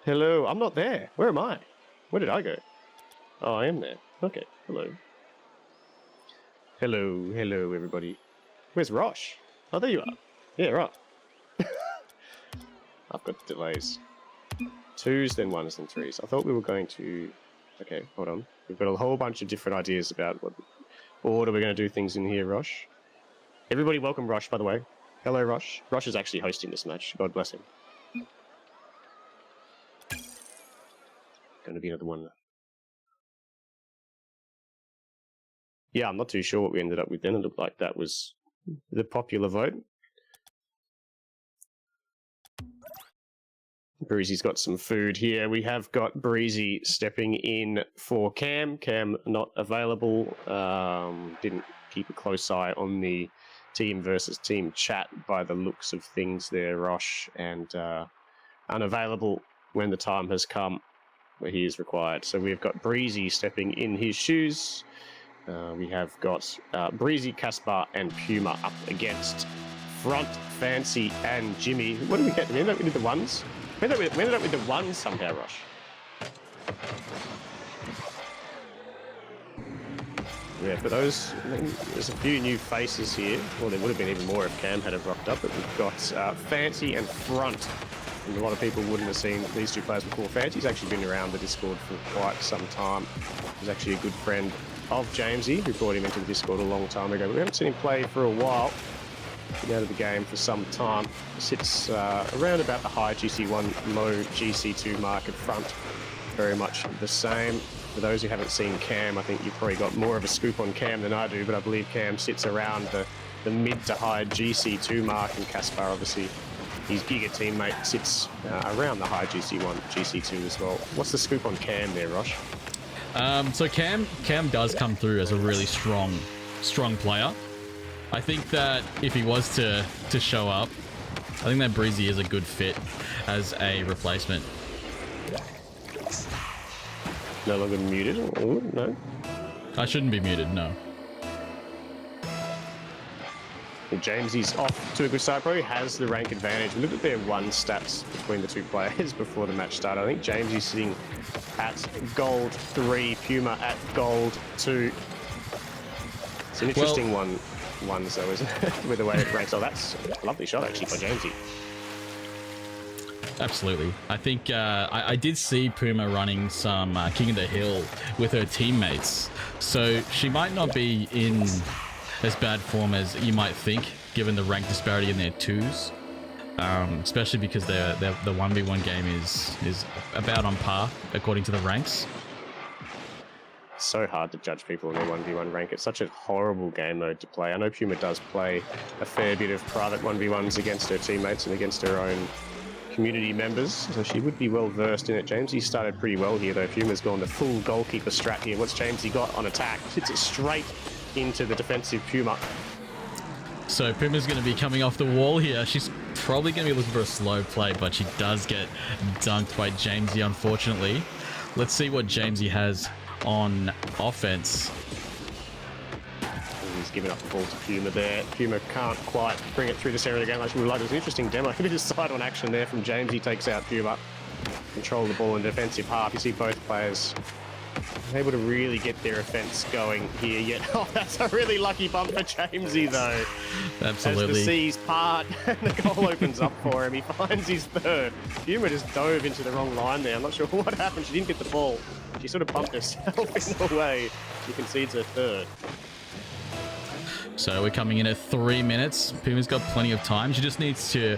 Hello. I'm not there. Where am I? Where did I go? Oh, I am there. Okay. Hello. Hello. Hello, everybody. Where's Rosh? Oh, there you are. Yeah, right. I've got delays. 2s, then 1s, then 3s. I thought we were going to... Okay, hold on. We've got a whole bunch of different ideas about what order we're going to do things in here, Rosh. Everybody welcome Rosh, by the way. Hello, Rosh. Rosh is actually hosting this match. God bless him. Going to be another one. Yeah, I'm not too sure what we ended up with then. It looked like that was the popular vote. Breezy's got some food here. We have got Breezy stepping in for Cam. Cam not available. Didn't keep a close eye on the team versus team chat by the looks of things there, Rosh. And unavailable when the time has come where he is required. So we've got Breezy stepping in his shoes. We have got Breezy, Kaspar, and Puma up against Front, Fancy, and Jimmy. What did we get? We ended up with the 1s? We ended up with the 1s somehow, Rosh. Yeah, for those, there's a few new faces here. Well, there would have been even more if Cam had have rocked up, but we've got Fancy and Front. And a lot of people wouldn't have seen these two players before. Fancy's actually been around the Discord for quite some time. He's actually a good friend of Jamesy, who brought him into the Discord a long time ago. But we haven't seen him play for a while. Been out of the game for some time. Sits around about the high GC1, low GC2 mark at Front. Very much the same. For those who haven't seen Cam, I think you've probably got more of a scoop on Cam than I do, but I believe Cam sits around the mid to high GC2 mark, and Kaspar, obviously, his Giga teammate, sits around the high GC1, GC2 as well. What's the scoop on Cam there, Rosh? So Cam does come through as a really strong player. I think that if he was to show up, I think that Breezy is a good fit as a replacement. No longer muted? Ooh, no. I shouldn't be muted, no. Well, Jamesy's off to a good start. Probably has the rank advantage. We looked at their 1 stats between the two players before the match started. I think Jamesy's sitting at gold 3, Puma at gold 2. It's an interesting one though, isn't it? With the way it ranks. Oh, that's a lovely shot actually by Jamesy. Absolutely. I think I did see Puma running some King of the Hill with her teammates, so she might not be in as bad form as you might think, given the rank disparity in their 2s. Especially because the 1v1 game is about on par according to the ranks. So hard to judge people in their 1v1 rank. It's such a horrible game mode to play. I know Puma does play a fair bit of private 1v1s against her teammates and against her own community members, so she would be well versed in it. Jamesy started pretty well here though. Puma's gone the full goalkeeper strat here. What's Jamesy got on attack? Hits it straight into the defensive Puma. So Puma's going to be coming off the wall here. She's probably going to be looking for a slow play, but she does get dunked by Jamesy, unfortunately. Let's see what Jamesy has on offense. He's giving up the ball to Puma there. Puma can't quite bring it through the center of the game like we would like. There's an interesting demo. A bit of side-on action there from Jamesy. Takes out Puma. Control the ball in the defensive half. You see both players able to really get their offense going here. Yet, oh, that's a really lucky bump for Jamesy though. Absolutely. As the seas part and the goal opens up for him, he finds his third. Puma just dove into the wrong line there. I'm not sure what happened. She didn't get the ball. She sort of bumped herself in the way. She concedes her third. So we're coming in at 3 minutes. Puma's got plenty of time. She just needs to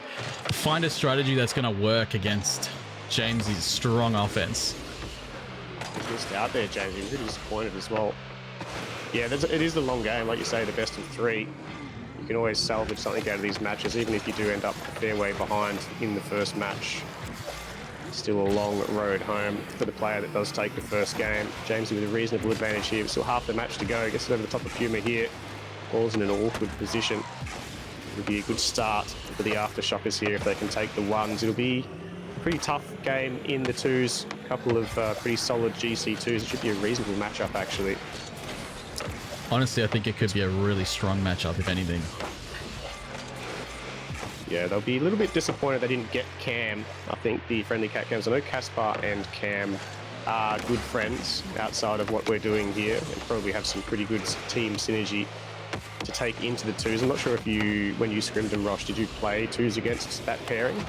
find a strategy that's going to work against Jamesy's strong offense. He's missed out there, James. He was really disappointed as well. Yeah, it is the long game. Like you say, the best of 3. You can always salvage something out of these matches, even if you do end up a fair way behind in the first match. Still a long road home for the player that does take the first game. Jamesy with a reasonable advantage here. Still half the match to go. Gets it over the top of Puma here. Ball's in an awkward position. It'll be a good start for the Aftershockers here if they can take the 1s. It'll be a pretty tough game in the 2s. A couple of pretty solid GC2s. It should be a reasonable matchup, actually. Honestly, I think it could be a really strong matchup, if anything. Yeah, they'll be a little bit disappointed they didn't get Cam. I think the friendly Catcams. I know Kaspar and Cam are good friends outside of what we're doing here, and probably have some pretty good team synergy to take into the twos. I'm not sure if you, when you scrimmed them, Rosh, did you play twos against that pairing?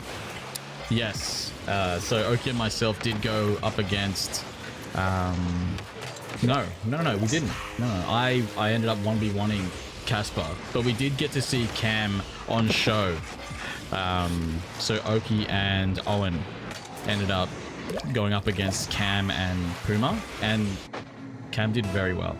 Yes. So Oki and myself did go up against. No, we didn't. No, I ended up 1v1ing Kaspar, but we did get to see Cam on show. So Oki and Owen ended up going up against Cam and Puma, and Cam did very well.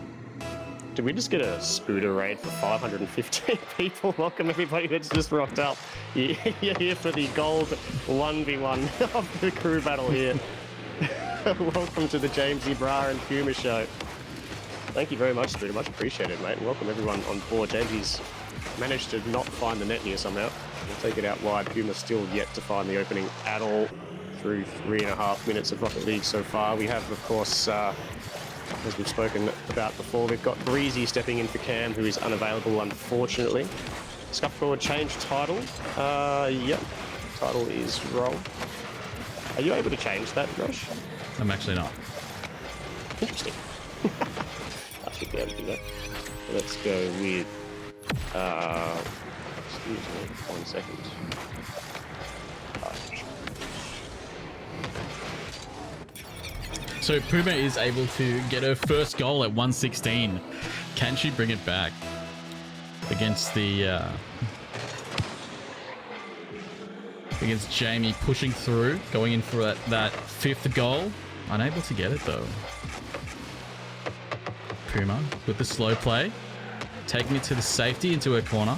Did we just get a scooter raid for 515 people? Welcome everybody that's just rocked up. You're here for the gold 1v1 of the crew battle here. Welcome to the Jamesy Bra and Puma show. Thank you very much, Scooter. Much appreciated, mate. And welcome everyone on board. Jamesy's managed to not find the net here somehow. We'll take it out wide. Puma's still yet to find the opening at all through 3.5 minutes of Rocket League so far. We have, of course, as we've spoken about before, we've got Breezy stepping in for Cam, who is unavailable, unfortunately. Scuffcord changed title. Yep, title is wrong. Are you able to change that, Josh? I'm actually not. Interesting. I should be able to do that. Let's go with, excuse me, 1 second. So Puma is able to get her first goal at 1:16. Can she bring it back against the against Jamie pushing through, going in for that fifth goal? Unable to get it though. Puma with the slow play, taking it to the safety into her corner,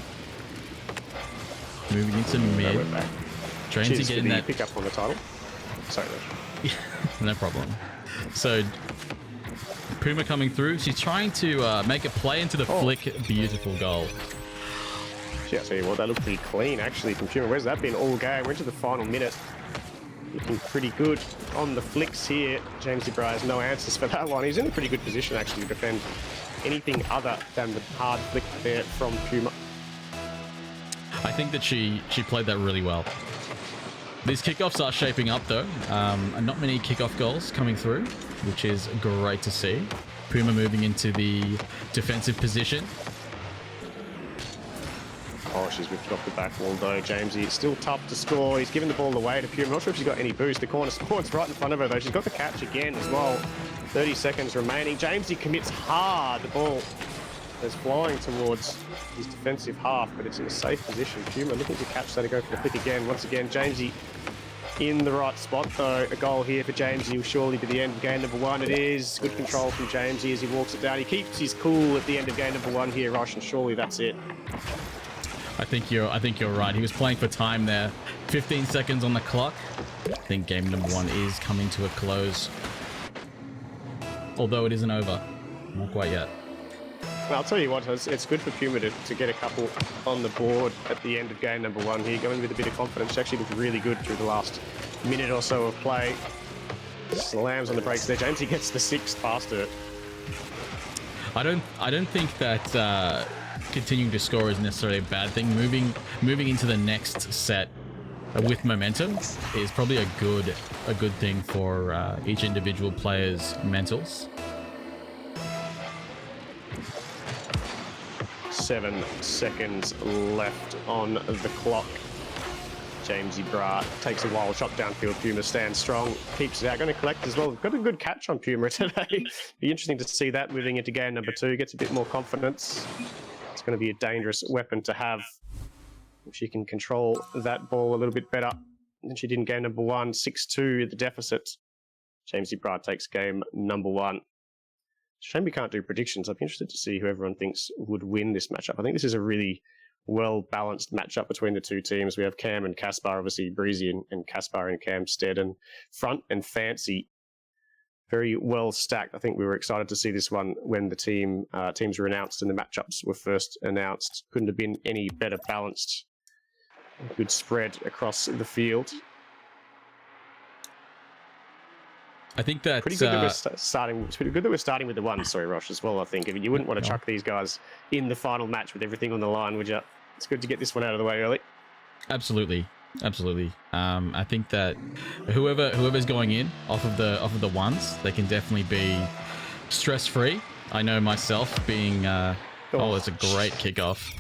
moving into mid, trying to get in that pick up on the title. Sorry, no problem. So Puma coming through. She's trying to make a play into the flick. Beautiful goal. Yeah, I'll tell you what, that looked pretty clean actually from Puma. Where's that been all game? We're into the final minute. Looking pretty good on the flicks here. Jamesy Bra has no answers for that one. He's in a pretty good position actually to defend anything other than the hard flick there from Puma. I think that she played that really well. These kickoffs are shaping up though. Not many kickoff goals coming through, which is great to see. Puma moving into the defensive position. Oh, she's whipped off the back wall though, Jamesy. It's still tough to score. He's giving the ball away to Puma. I'm not sure if she's got any boost. The corner spawns right in front of her though. She's got the catch again as well. 30 seconds remaining. Jamesy commits hard. The ball is flying towards his defensive half, but it's in a safe position. Puma looking to catch that and go for the flick again. Once again, Jamesy in the right spot though. A goal here for Jamesy will surely be the end of game number one. It is. Good control from Jamesy as he walks it down. He keeps his cool at the end of game number one here, Rosh, and surely that's it. I think you're right. He was playing for time there. 15 seconds on the clock. I think game number one is coming to a close. Although it isn't over. Not quite yet. Well, I'll tell you what, it's good for Puma to get a couple on the board at the end of game number one here, going with a bit of confidence. She actually looked really good through the last minute or so of play. Slams on the brakes there. Jamesy gets the sixth past her. I don't think that continuing to score is necessarily a bad thing. Moving into the next set with momentum is probably a good thing for each individual player's mentals. 7 seconds left on the clock. Jamesy Bra takes a wild shot downfield. Puma stands strong, keeps it out. Going to collect as well. Got a good catch on Puma today. Be interesting to see that moving into game number two. Gets a bit more confidence. It's going to be a dangerous weapon to have if she can control that ball a little bit better than she did in game number one. 6-2 the deficit. Jamesy Bra takes game number one. Shame we can't do predictions. I'd be interested to see who everyone thinks would win this matchup. I think this is a really well-balanced matchup between the two teams. We have Cam and Kaspar, obviously Breezy and Kaspar and Cam's stead, and Front and Fancy. Very well stacked. I think we were excited to see this one when the teams were announced and the matchups were first announced. Couldn't have been any better balanced. Good spread across the field. I think that's pretty good that we're starting. It's pretty good that we're starting with the one. Sorry, Rosh, as well. I think. I mean, you wouldn't want to chuck these guys in the final match with everything on the line, would you? It's good to get this one out of the way early. Absolutely, absolutely. I think that whoever's going in off of the ones, they can definitely be stress free. I know myself being. Oh, it's a great kickoff.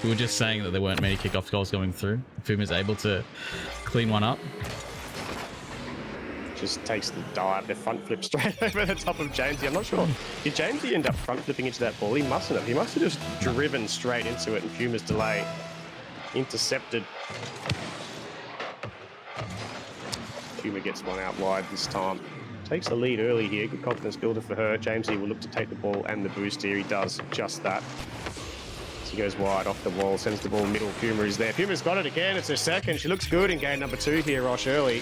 We were just saying that there weren't many kickoff goals going through. Puma's able to clean one up. Just takes the dive, the front flip straight over the top of Jamesy. I'm not sure. Did Jamesy end up front flipping into that ball? He mustn't have. He must have just driven straight into it, and Puma's delay intercepted. Puma gets one out wide this time. Takes the lead early here. Good confidence builder for her. Jamesy will look to take the ball and the boost here. He does just that. He goes wide off the wall, sends the ball middle. Puma is there. Puma's got it again. It's her second. She looks good in game number 2 here, Rosh, early.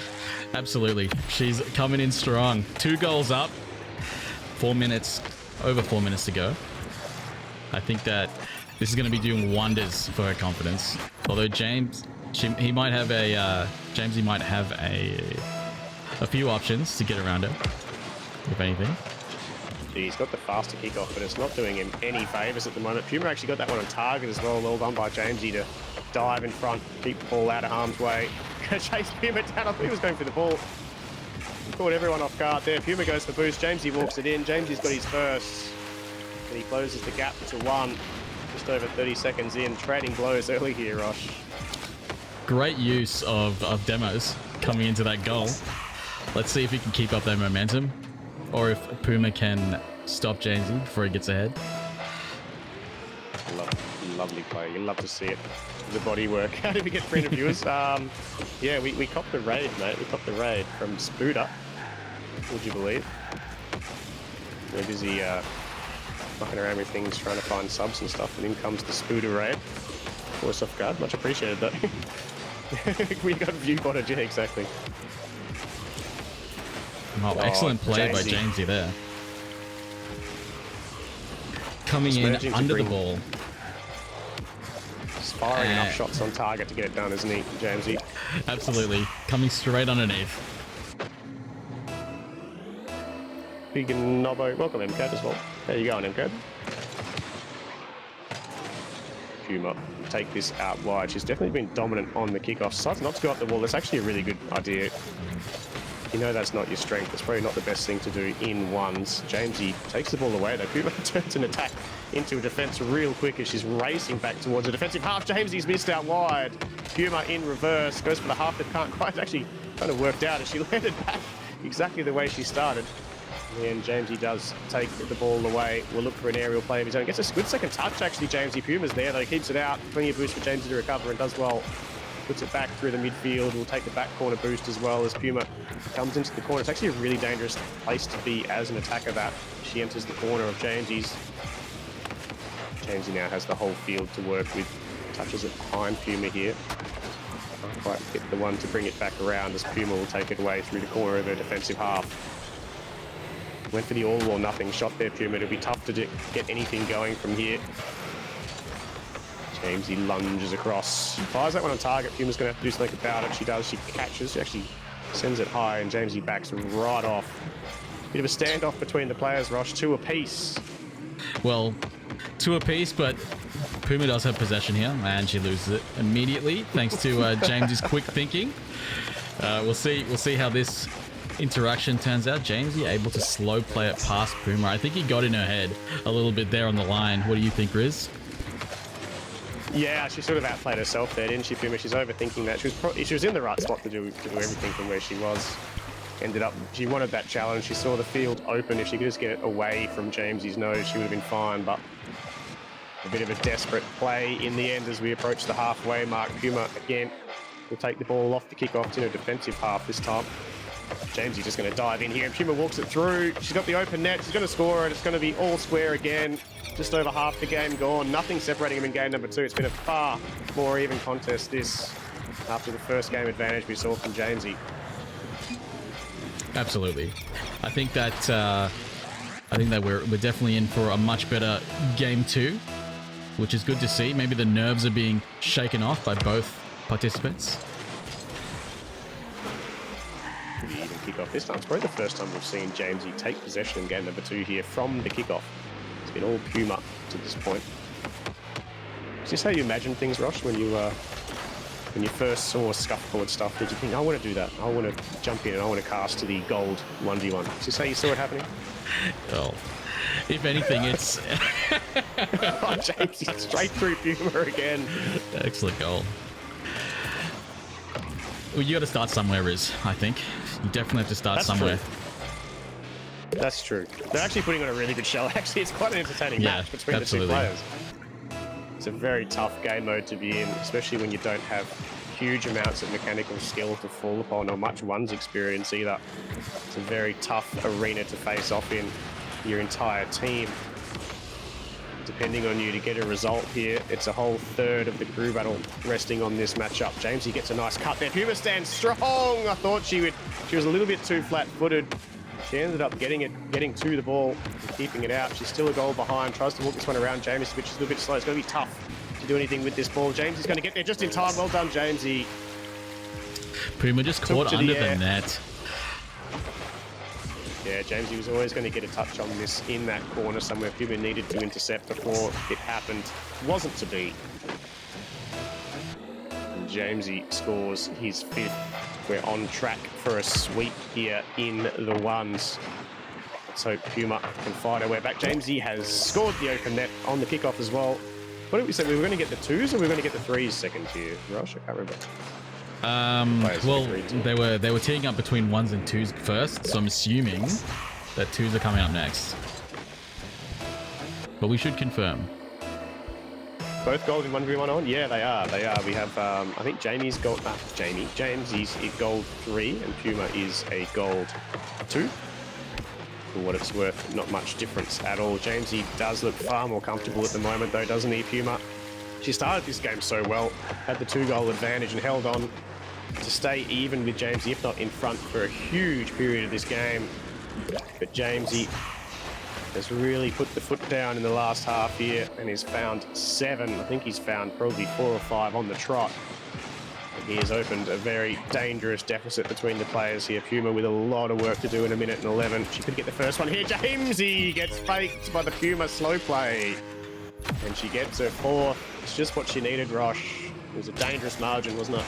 Absolutely. She's coming in strong. 2 goals up. 4 minutes, over 4 minutes to go. I think that this is going to be doing wonders for her confidence. Although Jamesy might have a few options to get around her, if anything. He's got the faster kickoff, but it's not doing him any favours at the moment. Puma actually got that one on target as well. Well done by Jamesy to dive in front, keep the ball out of harm's way. Chase Puma down. I think he was going for the ball. Caught everyone off guard there. Puma goes for boost. Jamesy walks it in. Jamesy's got his first. And he closes the gap to 1. Just over 30 seconds in. Trading blows early here, Rosh. Great use of demos coming into that goal. Let's see if he can keep up that momentum, or if Puma can stop Jamesy before he gets ahead. Lovely play. You love to see it. The body work. How did we get 300 viewers? Yeah, we copped the raid, mate. We copped the raid from Spooter. Would you believe? We're busy fucking around with things, trying to find subs and stuff, and in comes the Spooter raid. Force off guard. Much appreciated, though. We got view botted, yeah, exactly. Oh, excellent play by Jamesy there. Coming in under the ball. Just firing enough shots on target to get it done, isn't he, Jamesy? Absolutely. Coming straight underneath. Big and Nobbo. Welcome, MCAD, as well. How you going, MCAD? Puma take this out wide. She's definitely been dominant on the kickoff. Decides not to go up the wall. That's actually a really good idea. You know that's not your strength. It's probably not the best thing to do in ones. Jamesy takes the ball away, though. Puma turns an attack into a defense real quick as she's racing back towards the defensive half. Jamesy's missed out wide. Puma in reverse. Goes for the half that can't quite. Actually kind of worked out as she landed back exactly the way she started. And Jamesy does take the ball away. We'll look for an aerial play of his own. Gets a good second touch, actually, Jamesy. Puma's there, though. Keeps it out. Plenty of boost for Jamesy to recover and does well. Puts it back through the midfield. We'll take the back corner boost as well as Puma comes into the corner. It's actually a really dangerous place to be as an attacker, that she enters the corner of Jamesy's. Jamesy now has the whole field to work with. Touches it behind Puma here. Can't quite get the one to bring it back around as Puma will take it away through the corner of her defensive half. Went for the all or nothing shot there, Puma. It'll be tough to get anything going from here. Jamesy lunges across. Fires that one on target. Puma's going to have to do something about it. She does. She catches. She actually sends it high, and Jamesy backs right off. Bit of a standoff between the players, Rosh. 2 apiece. Well, 2 apiece, but Puma does have possession here, and she loses it immediately thanks to James's quick thinking. We'll see how this interaction turns out. Jamesy able to slow play it past Puma. I think he got in her head a little bit there on the line. What do you think, Riz? Yeah, she sort of outplayed herself there, didn't she, Puma? She's overthinking that. She was in the right spot to do everything from where she was. Ended up, she wanted that challenge. She saw the field open. If she could just get it away from Jamesy's nose, she would have been fine. But a bit of a desperate play in the end as we approach the halfway mark. Puma again will take the ball off the kickoff. It's in a defensive half this time. Jamesy just going to dive in here, and Puma walks it through. She's got the open net. She's going to score it. It's going to be all square again. Just over half the game gone. Nothing separating them in game number 2. It's been a far more even contest this after the first game advantage we saw from Jamesy. Absolutely. I think that we're definitely in for a much better game 2, which is good to see. Maybe the nerves are being shaken off by both participants. Pretty even kickoff this time. It's probably the first time we've seen Jamesy take possession in game number 2 here from the kickoff. It's been all Puma to this point. Is this how you imagine things, Rosh, when you first saw Scuffcord stuff? Did you think, I want to do that? I want to jump in and I want to cast to the gold 1v1. Is this how you saw it happening? Well, if anything, it's... Oh, James, straight through Puma again. Excellent goal. Well, you got to start somewhere, Riz, I think. You definitely have to start somewhere. True. That's true. They're actually putting on a really good show. Actually, it's quite an entertaining match between the two players. It's a very tough game mode to be in, especially when you don't have huge amounts of mechanical skill to fall upon or much one's experience either. It's a very tough arena to face off in. Your entire team depending on you to get a result here. It's a whole third of the crew battle resting on this matchup. James, he gets a nice cut there. Puma stands strong. I thought she was a little bit too flat-footed. She ended up getting to the ball and keeping it out. She's still a goal behind. Tries to walk this one around. James, which is a little bit slow. It's going to be tough to do anything with this ball. James is going to get there just in time. Well done, Jamesy. Puma just caught under the net. Yeah, Jamesy was always going to get a touch on this in that corner somewhere. Puma needed to intercept before it happened. Wasn't to be. And Jamesy scores his 5th. We're on track for a sweep here in the ones. Let's hope Puma can fight her way back. Jamesy has scored the open net on the kickoff as well. What did we say? We were going to get the 2s or we were going to get the 3s second here? Rosh, I can't remember. Well, they were teeing up between 1s and 2s first, so I'm assuming that 2s are coming up next. But we should confirm. Both gold in 1v1 on? Yeah, they are. They are. We have, I think Jamie's gold... James is a gold 3 and Puma is a gold 2. For what it's worth, not much difference at all. Jamesy does look far more comfortable at the moment though, doesn't he, Puma? She started this game so well, had the 2-goal advantage and held on to stay even with Jamesy, if not in front, for a huge period of this game. But Jamesy has really put the foot down in the last half here and has found 7. I think he's found probably 4 or 5 on the trot. And he has opened a very dangerous deficit between the players here. Puma with a lot of work to do in 1:11. She could get the first one here. Jamesy gets faked by the Puma slow play. And she gets her 4th. It's just what she needed, Rosh. It was a dangerous margin, wasn't it?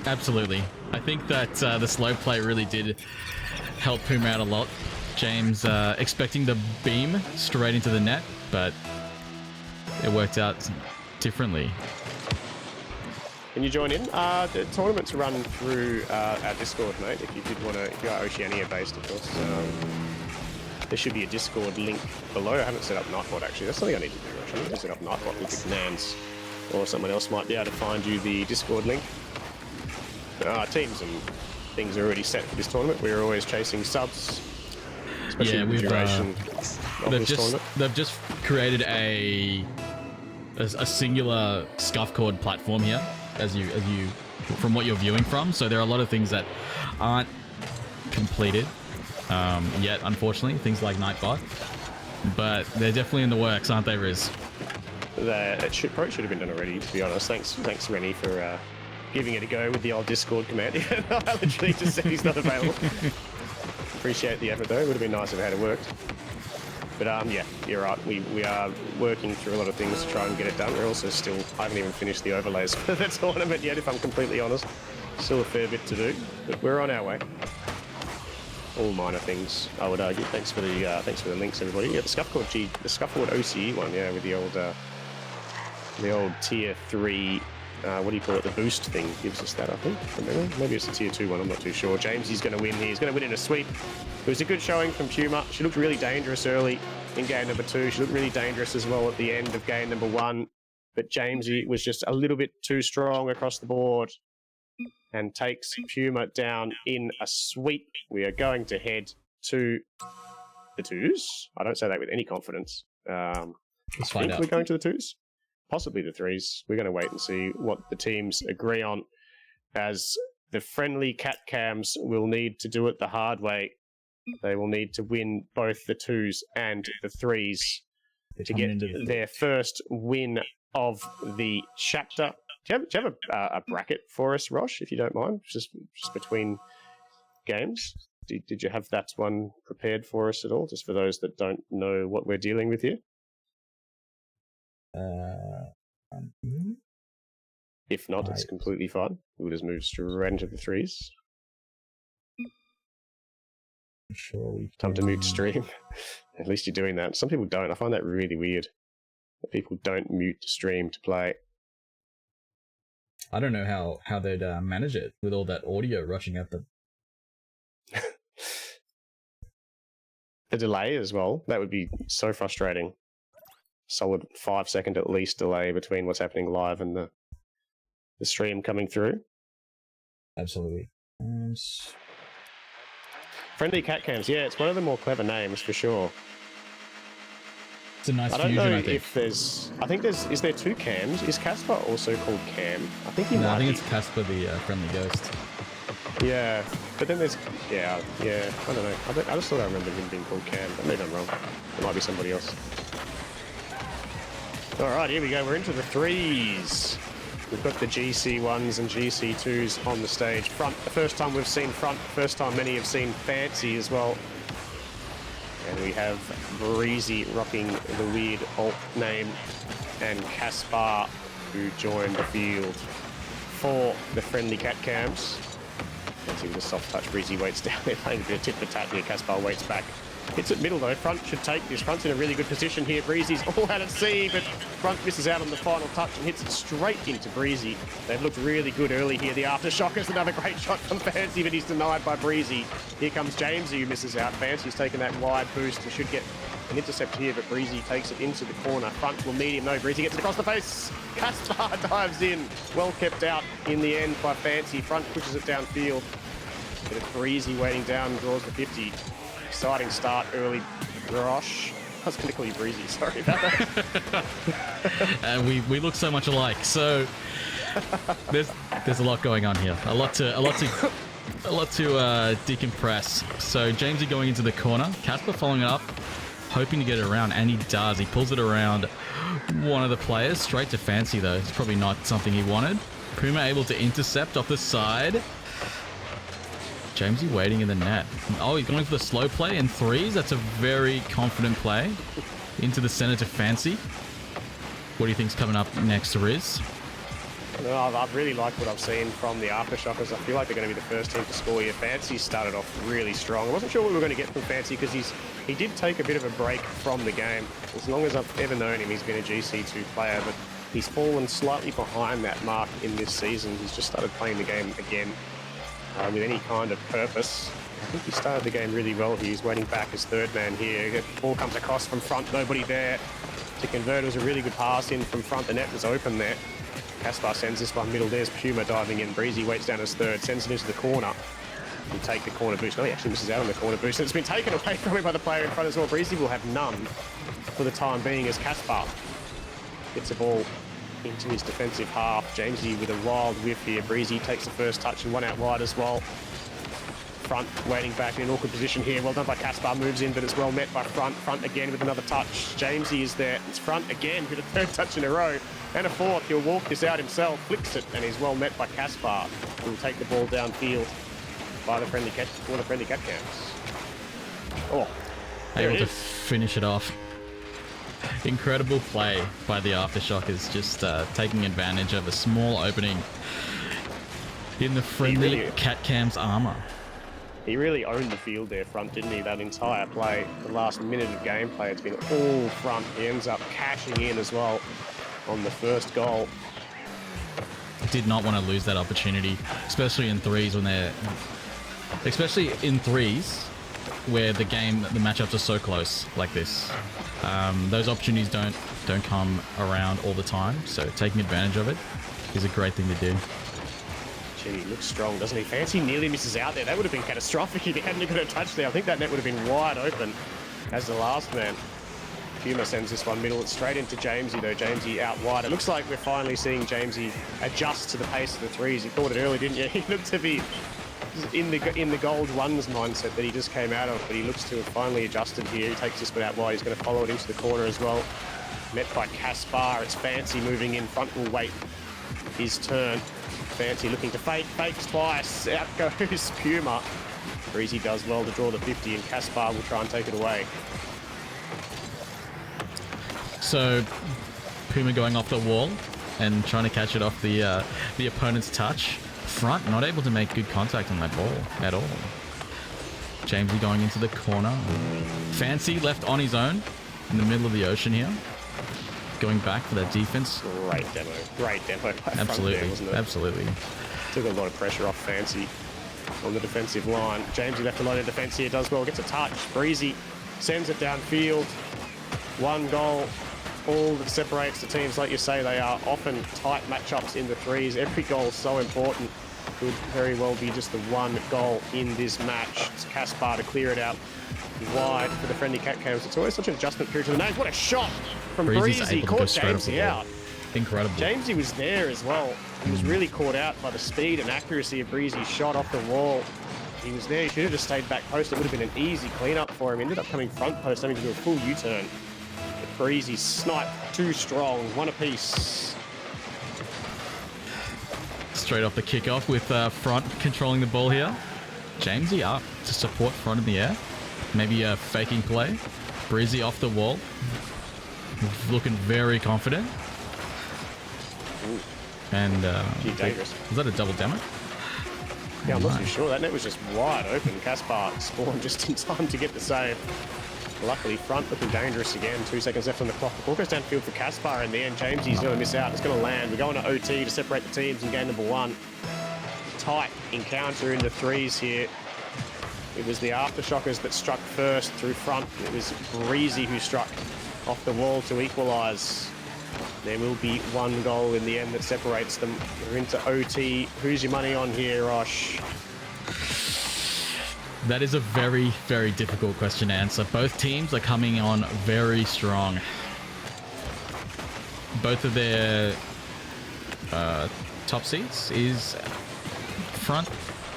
Absolutely. I think that the slow play really did help Puma out a lot. James expecting the beam straight into the net, but it worked out differently. Can you join in? The tournaments run through our Discord, mate. If you did want to, if you are Oceania based, of course. There should be a Discord link below. I haven't set up Nightbot actually. That's something I need to do. I need to set up Nightbot with the commands, or someone else might be able to find you the Discord link. Teams and things are already set for this tournament. We're always chasing subs, especially with the duration of this tournament. They've just created a singular Scuffcord platform here, as you from what you're viewing from. So there are a lot of things that aren't completed yet, unfortunately. Things like Nightbot, but they're definitely in the works, aren't they, Riz? It probably should have been done already, to be honest. Thanks, Rennie, for giving it a go with the old Discord command. I literally just said he's not available. Appreciate the effort, though. It would have been nice if it had worked. But yeah, you're right. We are working through a lot of things to try and get it done. We're also still... I haven't even finished the overlays for the tournament yet, if I'm completely honest. Still a fair bit to do, but we're on our way. All minor things, I would argue. Thanks for the links, everybody. Yeah, the Scuffcord OCE one, yeah, with the old tier 3. What do you call it? The boost thing gives us that, I think. Maybe it's a tier 2 one. I'm not too sure. James, he's going to win here. He's going to win in a sweep. It was a good showing from Puma. She looked really dangerous early in game number 2. She looked really dangerous as well at the end of game number 1. But Jamesy was just a little bit too strong across the board and takes Puma down in a sweep. We are going to head to the 2s. I don't say that with any confidence. Let's find out. We're going to the 2s. Possibly the 3s. We're going to wait and see what the teams agree on, as the friendly Catcams will need to do it the hard way. They will need to win both the 2s and the 3s to get their first win of the chapter. Do you have a bracket for us, Rosh, if you don't mind? Just between games? Did you have that one prepared for us at all, just for those that don't know what we're dealing with here? If not, it's completely fine. We'll just move straight into the threes. Sure, we Time to mute stream. At least you're doing that. Some people don't. I find that really weird. That people don't mute stream to play. I don't know how they'd manage it with all that audio rushing at them. The delay as well. That would be so frustrating. Solid 5 second at least delay between what's happening live and the stream coming through. Absolutely. Friendly Catcams, yeah, it's one of the more clever names for sure. It's a nice I don't fusion, know I think. if there's. I think there's. Is there two Cams? Is Kaspar also called Cam? I think he No, might I think be. it's Kaspar, the friendly ghost. Yeah, but then there's. Yeah. I don't know. I just thought I remembered him being called Cam, but maybe I'm wrong. It might be somebody else. All right, here we go. We're into the threes. We've got the GC1s and GC2s on the stage. Front, the first time we've seen front, first time many have seen Fancy as well. And we have Breezy rocking the weird alt name, and Kaspar, who joined the field for the friendly Catcams. Fancy with a soft touch. Breezy waits down there, playing a bit of tit for tat here. Kaspar waits back. Hits it middle though. Front should take this. Front's in a really good position here. Breezy's all out at sea, but Front misses out on the final touch and hits it straight into Breezy. They've looked really good early here. The aftershocker's another great shot from Fancy, but he's denied by Breezy. Here comes Jamesy, who misses out. Fancy's taken that wide boost and should get an intercept here, but Breezy takes it into the corner. Front will need him. No, Breezy gets it across the face. Kaspar dives in. Well kept out in the end by Fancy. Front pushes it downfield. But it's Breezy waiting down, draws the 50. Exciting start early, Rosh. I was going to call you Breezy, sorry about that. And we look so much alike. So there's a lot going on here. A lot to decompress. So Jamesy going into the corner. Kaspar following it up, hoping to get it around, and he does. He pulls it around one of the players, straight to Fancy though. It's probably not something he wanted. Puma able to intercept off the side. Jamesy waiting in the net. Oh, he's going for the slow play in threes. That's a very confident play. Into the center to Fancy. What do you think's coming up next, Riz? No, I've really liked what I've seen from the Aftershockers. I feel like they're going to be the first team to score here. Fancy started off really strong. I wasn't sure what we were going to get from Fancy because he did take a bit of a break from the game. As long as I've ever known him, he's been a GC2 player, but he's fallen slightly behind that mark in this season. He's just started playing the game again. With any kind of purpose. I think he started the game really well. He's waiting back as third man here. Ball comes across from front, nobody there to convert. It was a really good pass in from front. The net was open there. Kaspar sends this one middle. There's Puma diving in. Breezy waits down as third, sends it into the corner. He'll take the corner boost. No, he actually misses out on the corner boost. It's been taken away from him by the player in front as well. Breezy will have none for the time being as Kaspar gets the ball into his defensive half. Jamesy with a wild whiff here. Breezy takes the first touch and one out wide as well. Front waiting back in an awkward position here. Well done by Kaspar, moves in, but it's well met by Front. Front again with another touch. Jamesy is there. It's Front again with a third touch in a row. And a fourth. He'll walk this out himself, flicks it, and he's well met by Kaspar, who will take the ball downfield by the friendly Catcams. Oh, able to finish it off. Incredible play by the Aftershockers, just taking advantage of a small opening in the friendly Catcams armor. He really owned the field there, Front, didn't he? That entire play, the last minute of gameplay, it's been all Front. He ends up cashing in as well on the first goal. Did not want to lose that opportunity, especially in threes where the matchups are so close like this. Those opportunities don't come around all the time, so taking advantage of it is a great thing to do. Gee, he looks strong, doesn't he? Fancy nearly misses out there. That would have been catastrophic if he hadn't got a touch there. I think that net would have been wide open as the last man. Puma sends this one middle. It's straight into Jamesy, though. Jamesy out wide. It looks like we're finally seeing Jamesy adjust to the pace of the threes. You thought it early, didn't you? He looked to be in the gold ones mindset that he just came out of, but he looks to have finally adjusted here. He takes this one out wide. He's going to follow it into the corner as well. Met by Kaspar. It's Fancy moving in. Front will wait his turn. Fancy looking to fake. Fakes twice. Out goes Puma. Breezy does well to draw the 50, and Kaspar will try and take it away. So Puma going off the wall and trying to catch it off the opponent's touch. Front not able to make good contact on that ball at all. Jamesy going into the corner. Fancy left on his own in the middle of the ocean here. Going back for that defense. Great demo. Great demo. Absolutely. There, wasn't it? Absolutely. Took a lot of pressure off Fancy on the defensive line. Jamesy left a lot of defense here. Does well. Gets a touch. Breezy sends it downfield. One goal. All that separates the teams. Like you say, they are often tight matchups in the threes. Every goal is so important. Could very well be just the one goal in this match. It's Kaspar to clear it out wide for the friendly Catcams. It's always such an adjustment period to the names. What a shot from Breezy. Caught Jamesy out. Incredible. Jamesy was there as well. He was really caught out by the speed and accuracy of Breezy's shot off the wall. He was there. He should have just stayed back post. It would have been an easy cleanup for him. Ended up coming front post, having to do a full U-turn. Breezy snipe too strong. One apiece. Straight off the kickoff with front controlling the ball here. Jamesy up to support front in the air. Maybe a faking play. Breezy off the wall. Looking very confident. Ooh. And dangerous. Was that a double demo? Yeah, I'm not too sure. That net was just wide open. Kaspar spawned just in time to get the save. Luckily, front looking dangerous again. 2 seconds left on the clock. The ball goes downfield for Kaspar in the end. Jamesy's going to miss out. It's going to land. We're going to OT to separate the teams in game number 1. Tight encounter in the threes here. It was the Aftershockers that struck first through front. It was Breezy who struck off the wall to equalise. There will be one goal in the end that separates them. We're into OT. Who's your money on here, Rosh? That is a very, very difficult question to answer. Both teams are coming on very strong. Both of their top seeds is front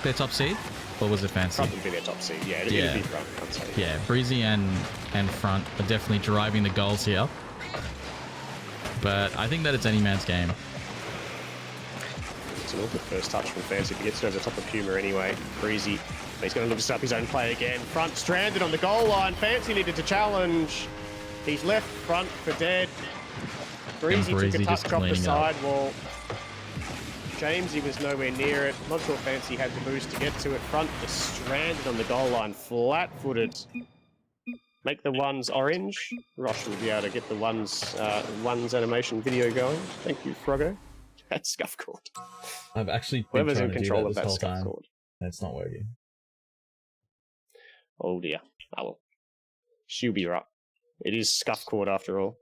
their top seed, or was it Fancy? Front would be their top seed. Yeah, it'd be front. I'd say. Yeah, Breezy and front are definitely driving the goals here. But I think that it's any man's game. It's an awkward first touch from Fancy, but gets it over the top of Puma anyway. Breezy. He's going to look to stop his own play again. Front stranded on the goal line. Fancy needed to challenge. He's left front for dead. Breezy took a touch off the sidewall. Jamesy was nowhere near it. Not sure Fancy had the boost to get to it. Front just stranded on the goal line, flat-footed. Make the ones orange. Rosh will be able to get the ones animation video going. Thank you, Froggo. That's Scuffcord. I've actually been whoever's trying in to control do of that that this whole time. Scuffcord. It's not working. Oh dear. Oh well. She'll be right. It is Scuffcord after all.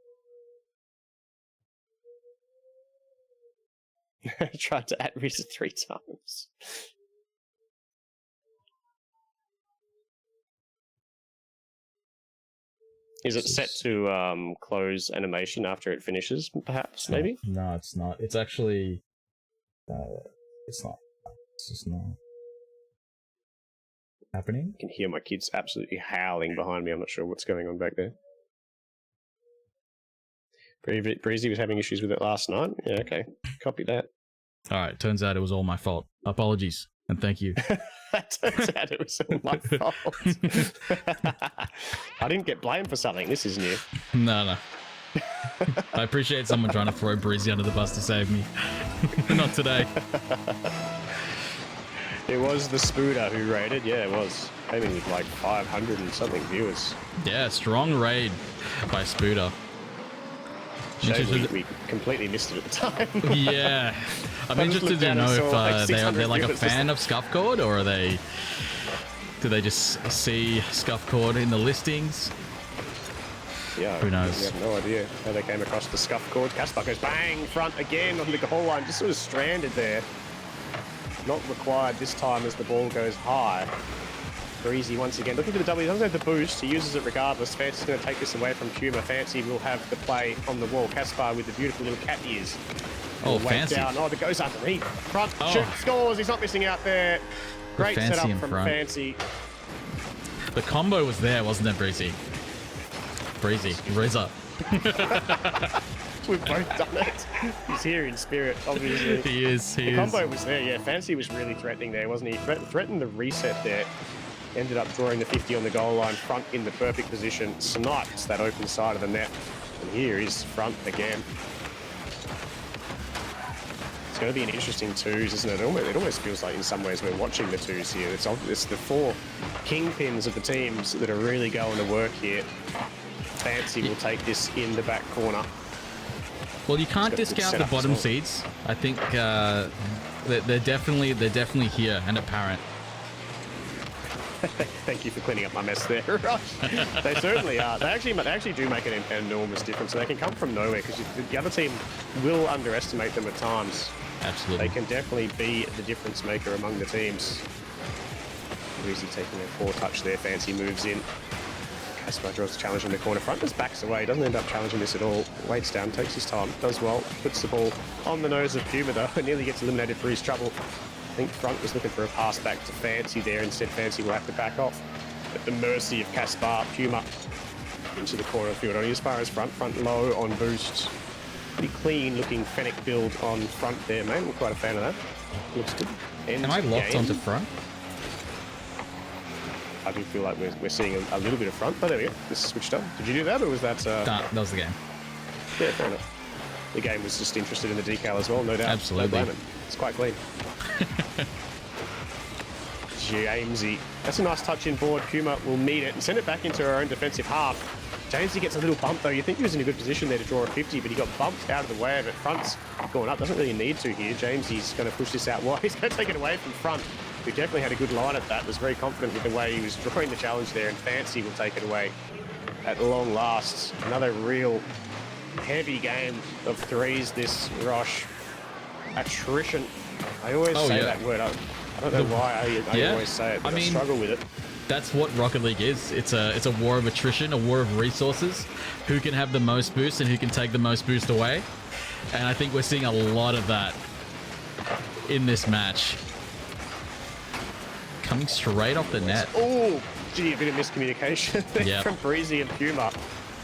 Tried to add Rita 3 times. Is it set to close animation after it finishes, perhaps, maybe? No, it's not. It's actually... it's not. It's just not happening. I can hear my kids absolutely howling behind me. I'm not sure what's going on back there. Breezy was having issues with it last night. Yeah, okay. Copy that. Alright, turns out it was all my fault. Apologies, and thank you. That turns out it was all my fault. I didn't get blamed for something. This is new. No. I appreciate someone trying to throw Breezy under the bus to save me. Not today. It was the Spooder who raided. Yeah, it was. Came in with like 500 and something viewers. Yeah, strong raid by Spooder. We completely missed it at the time. Yeah. I'm interested to know if they're like a fan of Scuffcord, or are they... Do they just see Scuffcord in the listings? Yeah, who knows? We have no idea how they came across the Scuffcord. Kaspar goes bang, front again on the goal line, just sort of stranded there. Not required this time as the ball goes high. Breezy once again looking for the W. He doesn't have the boost. He uses it regardless. Fancy's going to take this away from Puma. Fancy will have the play on the wall. Kaspar with the beautiful little cat ears. Oh, Fancy. Down. Oh, it goes underneath. Front, shoot, scores. He's not missing out there. Great setup from Fancy. The combo was there, wasn't it, Breezy? Breezy, Reza. We've both done it. He's here in spirit, obviously. He is. The combo was there, yeah. Fancy was really threatening there, wasn't he? Threatened the reset there. Ended up drawing the 50 on the goal line, front in the perfect position, snipes that open side of the net. And here is front again. It's going to be an interesting twos, isn't it? It almost feels like in some ways we're watching the twos here. It's the four kingpins of the teams that are really going to work here. Fancy will take this in the back corner. Well, you can't discount the bottom seeds. I think they're definitely here and apparent. Thank you for cleaning up my mess there, Rush. They certainly are. They actually do make an enormous difference, and they can come from nowhere because the other team will underestimate them at times. Absolutely. They can definitely be the difference maker among the teams. Breezy taking a poor touch there. Fancy moves in. Kaspar draws the challenge in the corner. Front just backs away. Doesn't end up challenging this at all. Waits down, takes his time, does well. Puts the ball on the nose of Puma though, and nearly gets eliminated for his trouble. I think Front was looking for a pass back to Fancy there. Instead, Fancy will have to back off at the mercy of Kaspar. Puma into the corner of the field. Only as far as Front. Front low on boost. Pretty clean looking Fennec build on Front there, mate. I'm quite a fan of that. Looks good. Am I locked onto Front? I do feel like we're seeing a little bit of Front, but there we go. This is switched up. Did you do that, or was that... Nah, that was the game. Yeah, fair enough. The game was just interested in the decal as well, no doubt. Absolutely. No blame it. It's quite clean. Jamesy. That's a nice touch in board. Puma will meet it and send it back into her own defensive half. Jamesy gets a little bump though. You think he was in a good position there to draw a 50, but he got bumped out of the way of it. Front's going up. Doesn't really need to here. Jamesy's going to push this out wide. He's going to take it away from Front, who definitely had a good line at that. Was very confident with the way he was drawing the challenge there, and Fancy will take it away at long last. Another real heavy game of threes, this Rosh. Attrition. I always say that word. I don't know why I always say it, but I struggle with it. That's what Rocket League is. It's a war of attrition, a war of resources. Who can have the most boost and who can take the most boost away. And I think we're seeing a lot of that in this match. Coming straight off the net. Oh, gee, a bit of miscommunication from Breezy and Puma.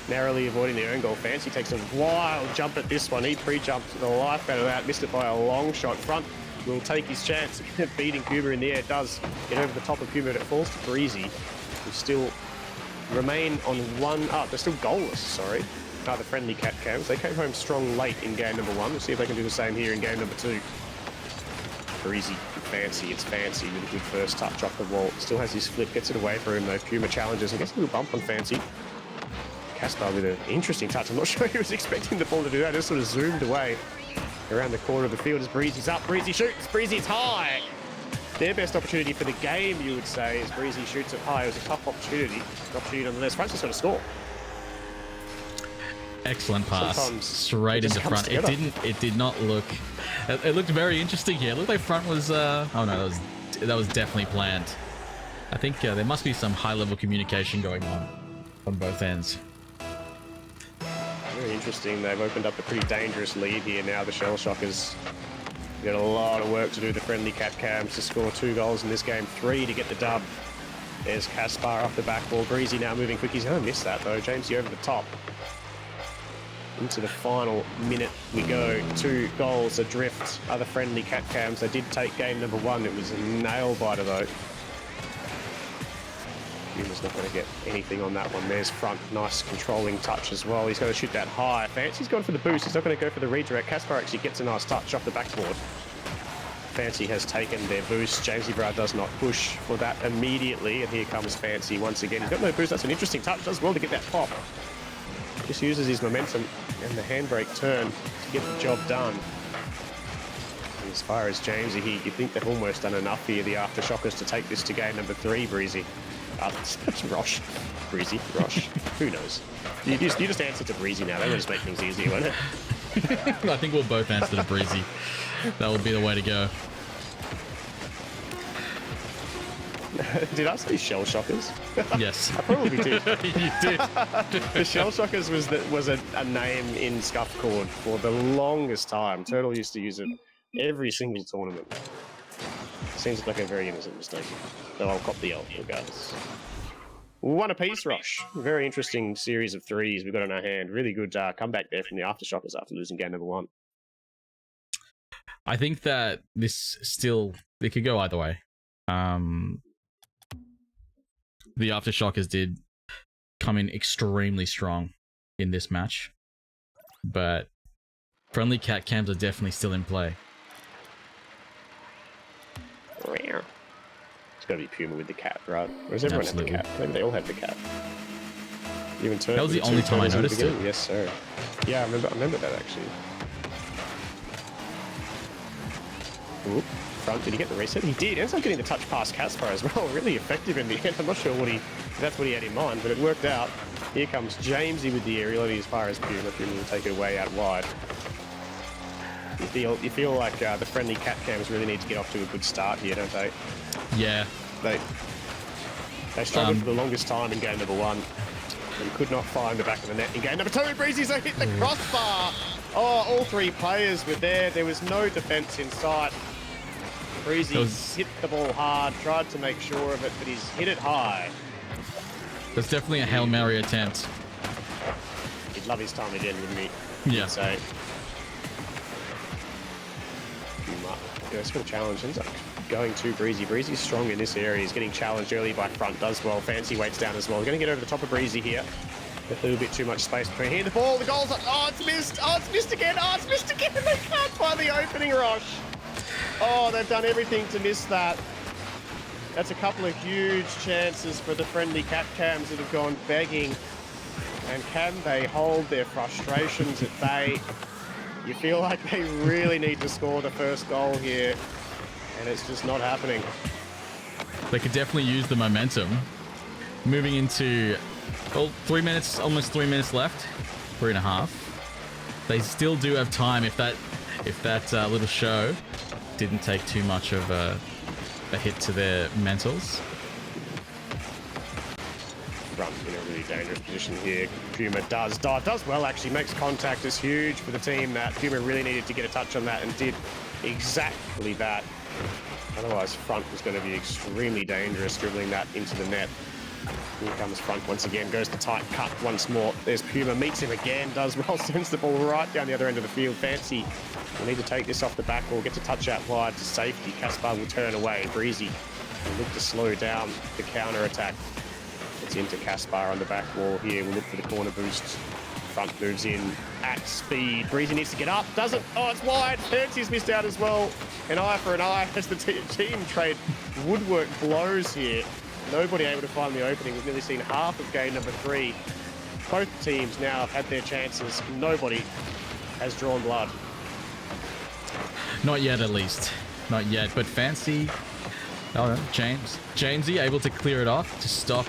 Narrowly avoiding the own goal. Fancy takes a wild jump at this one. He pre-jumped the life out of that. Missed it by a long shot. Front will take his chance of beating Puma in the air. Does get over the top of Puma, but it falls to Breezy, who still remain on one up. They're still goalless, sorry. The friendly Catcams. They came home strong late in game number 1. We'll see if they can do the same here in game number 2. Breezy, Fancy. It's Fancy with a good first touch off the wall. Still has his flip. Gets it away for him though. Puma challenges and gets a little bump on Fancy. Kaspar with an interesting touch. I'm not sure he was expecting the ball to do that. Just sort of zoomed away around the corner of the field as Breezy's up. Breezy shoots. Breezy's high. Their best opportunity for the game, you would say, as Breezy shoots it high. It was a tough opportunity. An opportunity nonetheless. Front's just got to score. Excellent pass. Straight into Front. It did not look... It looked very interesting here. It looked like Front was... oh no, that was definitely planned. I think there must be some high-level communication going on both ends. Very interesting. They've opened up a pretty dangerous lead here now, the Shell Shockers. Got a lot of work to do, the friendly Catcams, to score 2 goals in this game, 3 to get the dub. There's Kaspar off the back ball. Breezy now moving quick. He's going to miss that though. Jamesy over the top. Into the final minute we go. 2 goals adrift. Other friendly Catcams. They did take game number 1. It was a nail biter though. Puma's not going to get anything on that one. There's Front. Nice controlling touch as well. He's going to shoot that high. Fancy's gone for the boost. He's not going to go for the redirect. Kaspar actually gets a nice touch off the backboard. Fancy has taken their boost. Jamesy Brown does not push for that immediately. And here comes Fancy once again. He's got no boost. That's an interesting touch. Does well to get that pop. Just uses his momentum and the handbrake turn to get the job done. And as far as Jamesy here, you think they've almost done enough here, the Aftershockers, to take this to game number 3, Breezy. That's Rosh. Breezy, Rosh. Who knows? You just answer to Breezy now. That will just make things easier, won't it? I think we'll both answer to Breezy. That would be the way to go. Did I say Shell Shockers? Yes. I probably did. You did. The Shell Shockers was a name in Scuffcord for the longest time. Turtle used to use it every single tournament. Seems like a very innocent mistake. Though I'll cop the L regardless. 1 apiece, Rosh. Very interesting series of 3s we've got in our hand. Really good comeback there from the Aftershockers after losing game number 1. I think that it could go either way. The Aftershockers did come in extremely strong in this match, but friendly Catcams are definitely still in play. It's got to be Puma with the cat, right? Or does everyone Absolutely. have the cat? Maybe they all have the cat. Even That was the only time I noticed it. Yes, sir. Yeah, I remember that actually. Oop, front, did he get the reset? He did. Ends up getting the touch past Kaspar as well. Really effective in the end. I'm not sure if that's what he had in mind, but it worked out. Here comes Jamesy with the aerial as far as Puma. Puma will take it away out wide. You feel like the friendly Catcams really need to get off to a good start here, don't they? Yeah. They struggled for the longest time in game number 1 and could not find the back of the net in game number 2. Breezy's hit the crossbar. Oh, all 3 players were there. There was no defense in sight. Breezy hit the ball hard, tried to make sure of it, but he's hit it high. That's definitely a Hail Mary attempt. He'd love his time again, wouldn't he? Yeah. So, it's for the challenge. Ends up going to Breezy. Breezy's strong in this area. He's getting challenged early by front, does well. Fancy waits down as well. He's going to get over the top of Breezy here. A little bit too much space between here. The ball, the goal's up. Oh, it's missed. Oh, it's missed again. Oh, it's missed again. They can't find the opening rush. Oh, they've done everything to miss that. That's a couple of huge chances for the friendly Catcams that have gone begging. And can they hold their frustrations at bay? You feel like they really need to score the first goal here, and it's just not happening. They could definitely use the momentum. Moving into, well, 3 minutes, almost 3 minutes left, 3.5. They still do have time if that little show didn't take too much of a hit to their mentals. Front in a really dangerous position here. Puma does well, actually makes contact. Is huge for the team. That Puma really needed to get a touch on that and did exactly that. Otherwise, front was going to be extremely dangerous, dribbling that into the net. Here comes front once again, goes to tight cut once more. There's Puma, meets him again, does well, sends the ball right down the other end of the field. Fancy will need to take this off the back or get to touch out wide to safety. Kaspar will turn away. Breezy will look to slow down the counter attack. It's into Kaspar on the back wall here. We'll look for the corner boost. Front moves in at speed. Breezy needs to get up. Doesn't. Oh, it's wide. Fancy's missed out as well. An eye for an eye as the team trade woodwork blows here. Nobody able to find the opening. We've nearly seen half of game number 3. Both teams now have had their chances. Nobody has drawn blood. Not yet, at least. Not yet. But Fancy, oh no, Jamesy able to clear it off to stop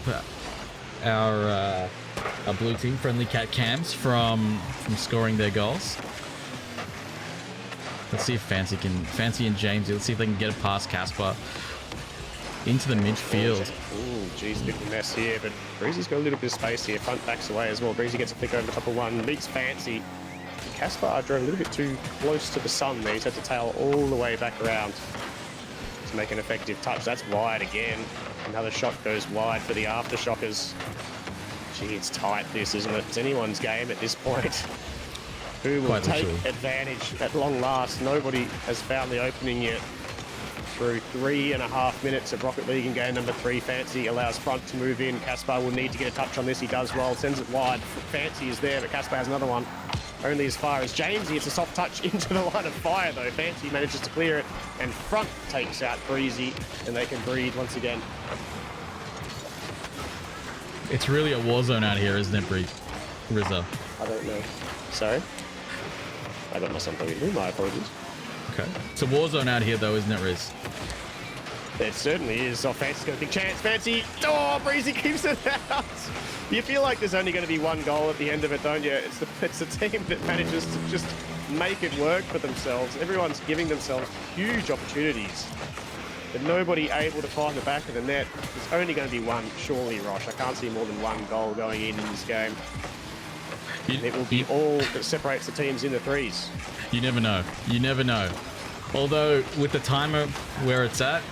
our blue team, friendly Catcams, from scoring their goals. Let's see if Fancy and Jamesy, let's see if they can get it past Kaspar into the midfield. Ooh, geez, bit of a mess here, but Breezy's got a little bit of space here. Front backs away as well. Breezy gets a flick over the top of one, meets Fancy. Kaspar drove a little bit too close to the sun there. He's had to tail all the way back around to make an effective touch. That's wide again. Another shot goes wide for the Aftershockers. Gee, it's tight this, isn't it? It's anyone's game at this point. Who will take advantage at long last? Nobody has found the opening yet. Through 3.5 minutes of Rocket League in game number 3, Fancy allows front to move in. Kaspar will need to get a touch on this. He does well, sends it wide. Fancy is there, but Kaspar has another one. Only as far as Jamesy. It's a soft touch into the line of fire, though. Fancy manages to clear it, and front takes out Breezy, and they can breathe once again. It's really a war zone out here, isn't it, Rizzo? I don't know. Sorry? I got myself over. My apologies. Okay. It's a war zone out here, though, isn't it, Riz? It certainly is. Oh, Fancy's got a big chance. Fancy. Oh, Breezy keeps it out. You feel like there's only going to be one goal at the end of it, don't you? It's the team that manages to just make it work for themselves. Everyone's giving themselves huge opportunities, but nobody able to find the back of the net. There's only going to be one, surely, Rosh. I can't see more than one goal going in this game. And it will be all that separates the teams in the threes. You never know. You never know. Although, with the timer where it's at,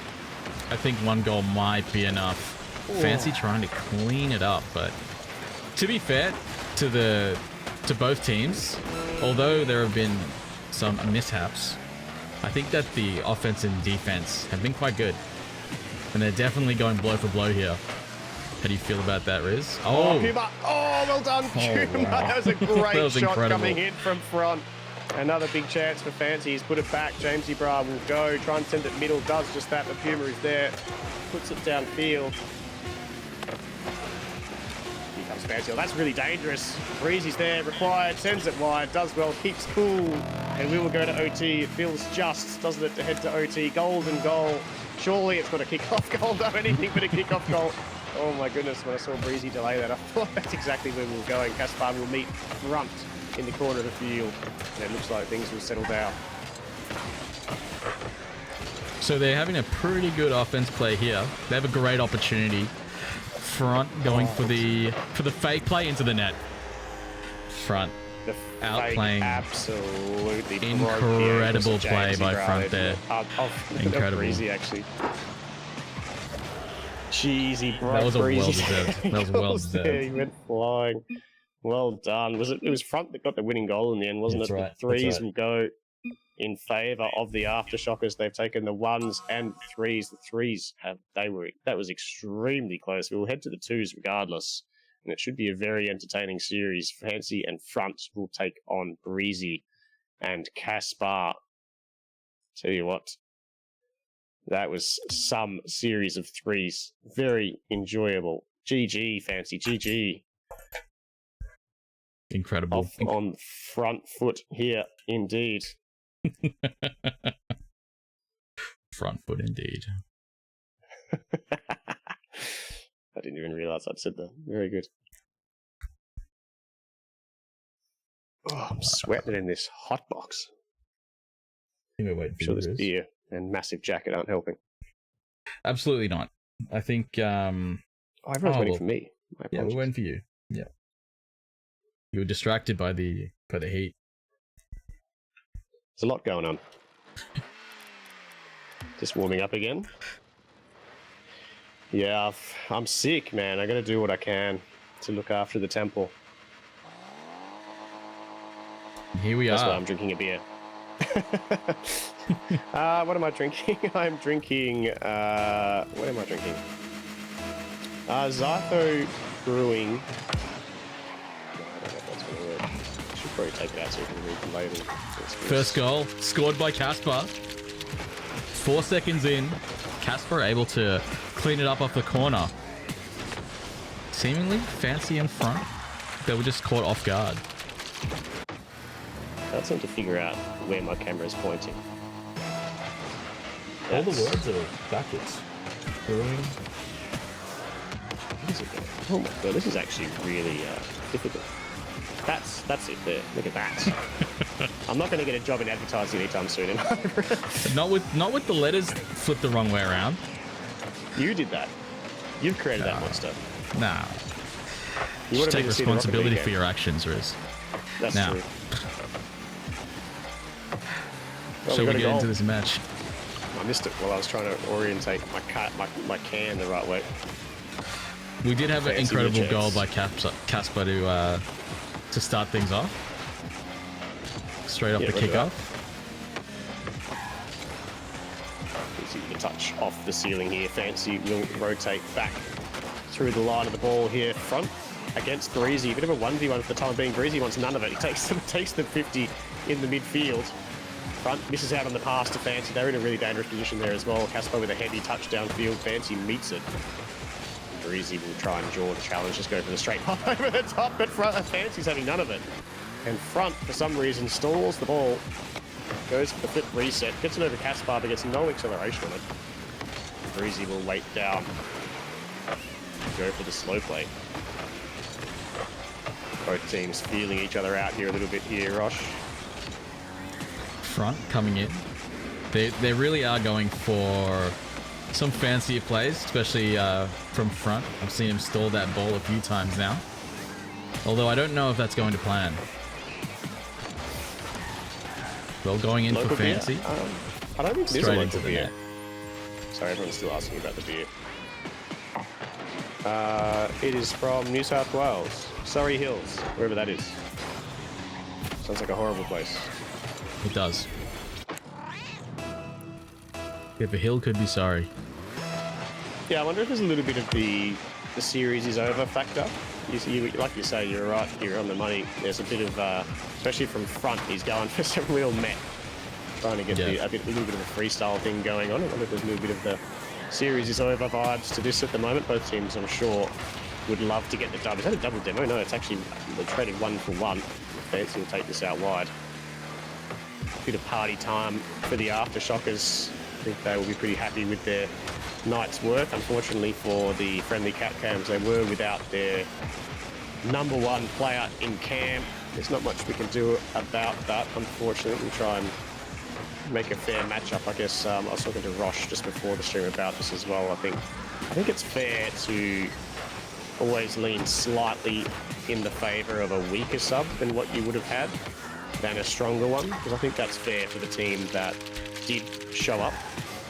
I think one goal might be enough. Ooh. Fancy trying to clean it up, but to be fair to both teams, although there have been some mishaps, I think that the offense and defense have been quite good, and they're definitely going blow for blow here. How do you feel about that, Riz? Oh, Puma. Oh, well done, Puma. Wow. That was a great shot incredible. coming in from front. Another big chance for Fancy. He's put it back. Jamesy Bra will go. Try and send it middle. Does just that. The Puma is there. Puts it downfield. Here comes Fancy. Oh, that's really dangerous. Breezy's there. Required. Sends it wide. Does well. Keeps cool. And we will go to OT. It feels just, doesn't it, to head to OT. Golden goal. Surely it's got a kick-off goal. No, anything but a kick-off goal. Oh my goodness, when I saw Breezy delay that, I thought that's exactly where we were going. Kaspar will meet front in the corner of the field, and it looks like things will settle down. So they're having a pretty good offense play here. They have a great opportunity. Front going for the fake play into the net. Front The outplaying. Absolutely Incredible play by front there. Incredible. Breezy, actually. Cheesy, bro. That was a Breezy. well-deserved. That was well-deserved. He went flying. Well done. Was it? It was front that got the winning goal in the end, wasn't That's it? right. The threes That's right. will go in favour of the Aftershockers. They've taken the ones and threes. The threes that was extremely close. We will head to the twos regardless, and it should be a very entertaining series. Fancy and front will take on Breezy and Kaspar. Tell you what, that was some series of threes. Very enjoyable. GG, Fancy. GG. Incredible. Off on front foot here, indeed. Front foot, indeed. I didn't even realise I'd said that. Very good. Oh, I'm sweating in this hot box. I think we're waiting for Sure, you, this Bruce. beer and massive jacket aren't helping. Absolutely not. I think. Oh, everyone's waiting for me. My Yeah, apologies. we're waiting for you. Yeah. You were distracted by the heat. There's a lot going on. Just warming up again. Yeah, I'm sick, man. I got to do what I can to look after the temple. Here we That's why are. I'm drinking a beer. What am I drinking? I'm drinking. What am I drinking? Zytho Brewing. I don't know if that's going to work. I should probably take it out so we can read the label. First goal scored by Kaspar. 4 seconds in, Kaspar able to clean it up off the corner. Seemingly Fancy in front. They were just caught off guard. I can't seem to figure out where my camera is pointing. All the That's- words are backwards. Brewing. What is it there? Oh my god, this is actually really difficult. That's it there. Look at that. I'm not going to get a job in advertising anytime soon. Am I? Not with the letters flipped the wrong way around. You did that. You've created that monster. Nah. You You would should have take been to see the Rocket responsibility League for game. your actions, Riz. That's Now. true. Well, Shall we we got a get into goal. this match? I missed it while I was trying to orientate my can the right way. We did have an Fancy incredible your goal chance. by Kaspar to start things off. Straight off Yeah, the look at that. kickoff. Easy to touch off the ceiling here. Fancy will rotate back through the line of the ball here front against Breezy. A bit of a 1v1 for the time being. Breezy wants none of it. He takes the 50 in the midfield. Front misses out on the pass to Fancy. They're in a really dangerous position there as well. Kaspar with a heavy touchdown field. Fancy meets it. Breezy will try and jaw the challenge. Just go for the straight hop over the top, but Fancy's having none of it. And front, for some reason, stalls the ball. Goes for the flip reset. Gets it over Kaspar, but gets no acceleration on it. Breezy will wait down. Go for the slow play. Both teams feeling each other out here a little bit here, Rosh. Front coming in. They really are going for some fancier plays, especially from front. I've seen him stall that ball a few times now. Although I don't know if that's going to plan. Well, going in Local for beer? Fancy. I don't think it is a Straight local into the beer. net. Sorry, everyone's still asking about the beer. It is from New South Wales, Surrey Hills, wherever that is. Sounds like a horrible place. It does. If a hill could be sorry. Yeah, I wonder if there's a little bit of the series is over factor. Like you say, you're right, you're on the money. There's a bit of, especially from front, he's going for some real met. Trying to get a little bit of a freestyle thing going on. I wonder if there's a little bit of the series is over vibes to this at the moment. Both teams, I'm sure, would love to get the double. Is that a double demo? No, it's actually, they traded 1 for 1. Fancy will take this out wide. Bit of party time for the Aftershockers. I think they will be pretty happy with their night's work. Unfortunately for the friendly Catcams, they were without their #1 player in Cam. There's not much we can do about that, unfortunately. We'll try and make a fair matchup. I guess I was talking to Rosh just before the stream about this as well. I think it's fair to always lean slightly in the favour of a weaker sub than what you would have had than a stronger one, because I think that's fair for the team that did show up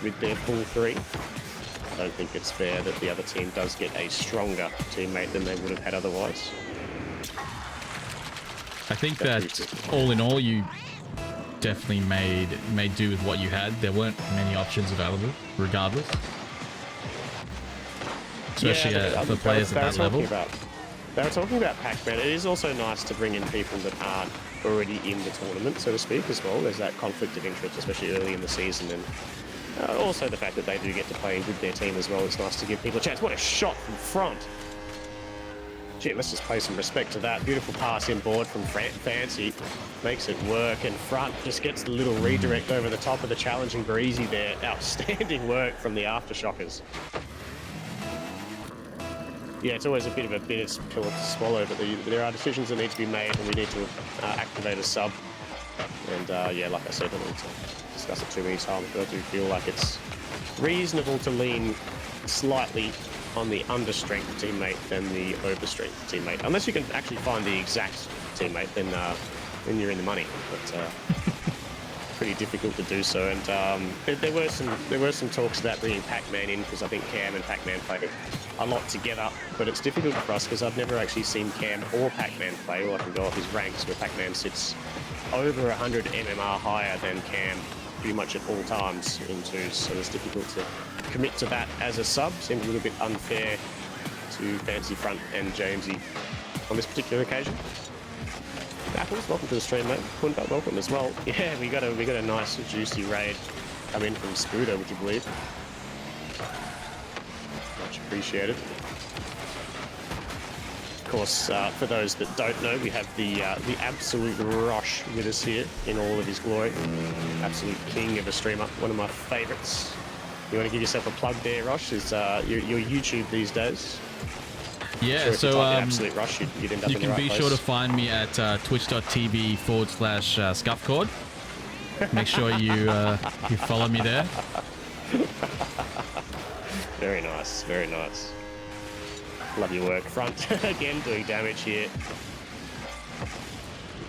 with their full 3. I don't think it's fair that the other team does get a stronger teammate than they would have had otherwise. I think that all in all, you definitely made do with what you had. There weren't many options available, regardless. Especially for players at that level. They were talking about Pac-Man. It is also nice to bring in people that aren't already in the tournament, so to speak, as well. There's that conflict of interest, especially early in the season, and also the fact that they do get to play with their team as well. It's nice to give people a chance. What a shot from front! Gee, let's just pay some respect to that. Beautiful pass inboard from Fancy. Makes it work, and front just gets the little redirect over the top of the challenging Breezy there. Outstanding work from the Aftershockers. Yeah, it's always a bit of a bitter pill to swallow, but there are decisions that need to be made, and we need to activate a sub. And yeah, like I said, I don't need to discuss it too many times, but I do feel like it's reasonable to lean slightly on the understrength teammate than the overstrength teammate. Unless you can actually find the exact teammate, then you're in the money. But pretty difficult to do so. And there were some talks about bringing Pac-Man in, because I think Cam and Pac-Man play a lot together. But it's difficult for us because I've never actually seen Cam or Pac-Man play. All I can go off his ranks, where Pac-Man sits over 100 MMR higher than Cam pretty much at all times in twos. So it's difficult to commit to that as a sub. Seems a little bit unfair to Fancy Front and Jamesy on this particular occasion. Apples, welcome to the stream, mate. Kunta, welcome as well. Yeah, we got a nice juicy raid come in from Scooter, would you believe? Much appreciated. Of course, for those that don't know, we have the absolute Rosh with us here in all of his glory. Absolute king of a streamer, one of my favourites. You want to give yourself a plug there, Rosh? Is your YouTube these days? Yeah, sure, so absolute rush, you'd end up you in the can right be place. sure to find me at twitch.tv/Scuffcord. Make sure you follow me there. Very nice, very nice. Love your work. Front again doing damage here.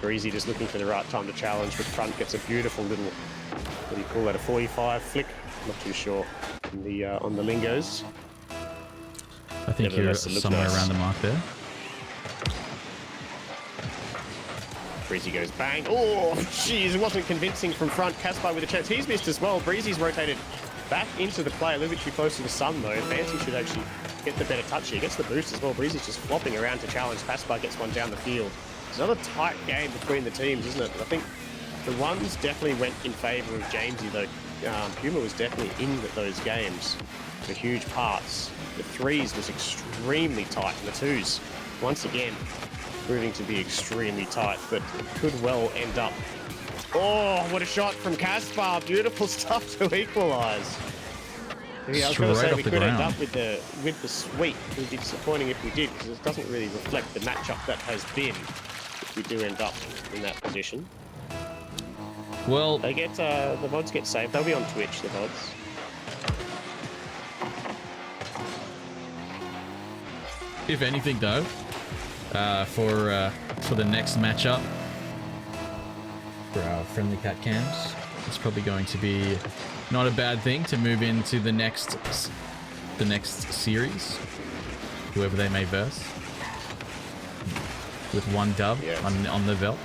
Breezy just looking for the right time to challenge, but front gets a beautiful little, what do you call that, a 45 flick? Not too sure on the lingos. I think you're somewhere around the mark there. Breezy goes bang. Oh, jeez, it wasn't convincing from front. Kaspar with a chance. He's missed as well. Breezy's rotated back into the play, a little bit too close to the sun though. Fancy should actually get the better touch here. Gets the boost as well. Breezy's just flopping around to challenge. Kaspar gets one down the field. It's another tight game between the teams, isn't it? I think the ones definitely went in favour of Jamesy though. Puma was definitely in those games for huge parts. The threes was extremely tight, and the twos, once again, proving to be extremely tight, but it could well end up. Oh, what a shot from Kaspar! Beautiful stuff to equalise. Yeah, I was going to say we could end up with the sweep. It would be disappointing if we did, because it doesn't really reflect the matchup that has been. If we do end up in that position. Well, they get the VODs get saved. They'll be on Twitch. The VODs. If anything, though, for the next matchup for our friendly Catcams, it's probably going to be not a bad thing to move into the next series, whoever they may verse, with one dub on the belt.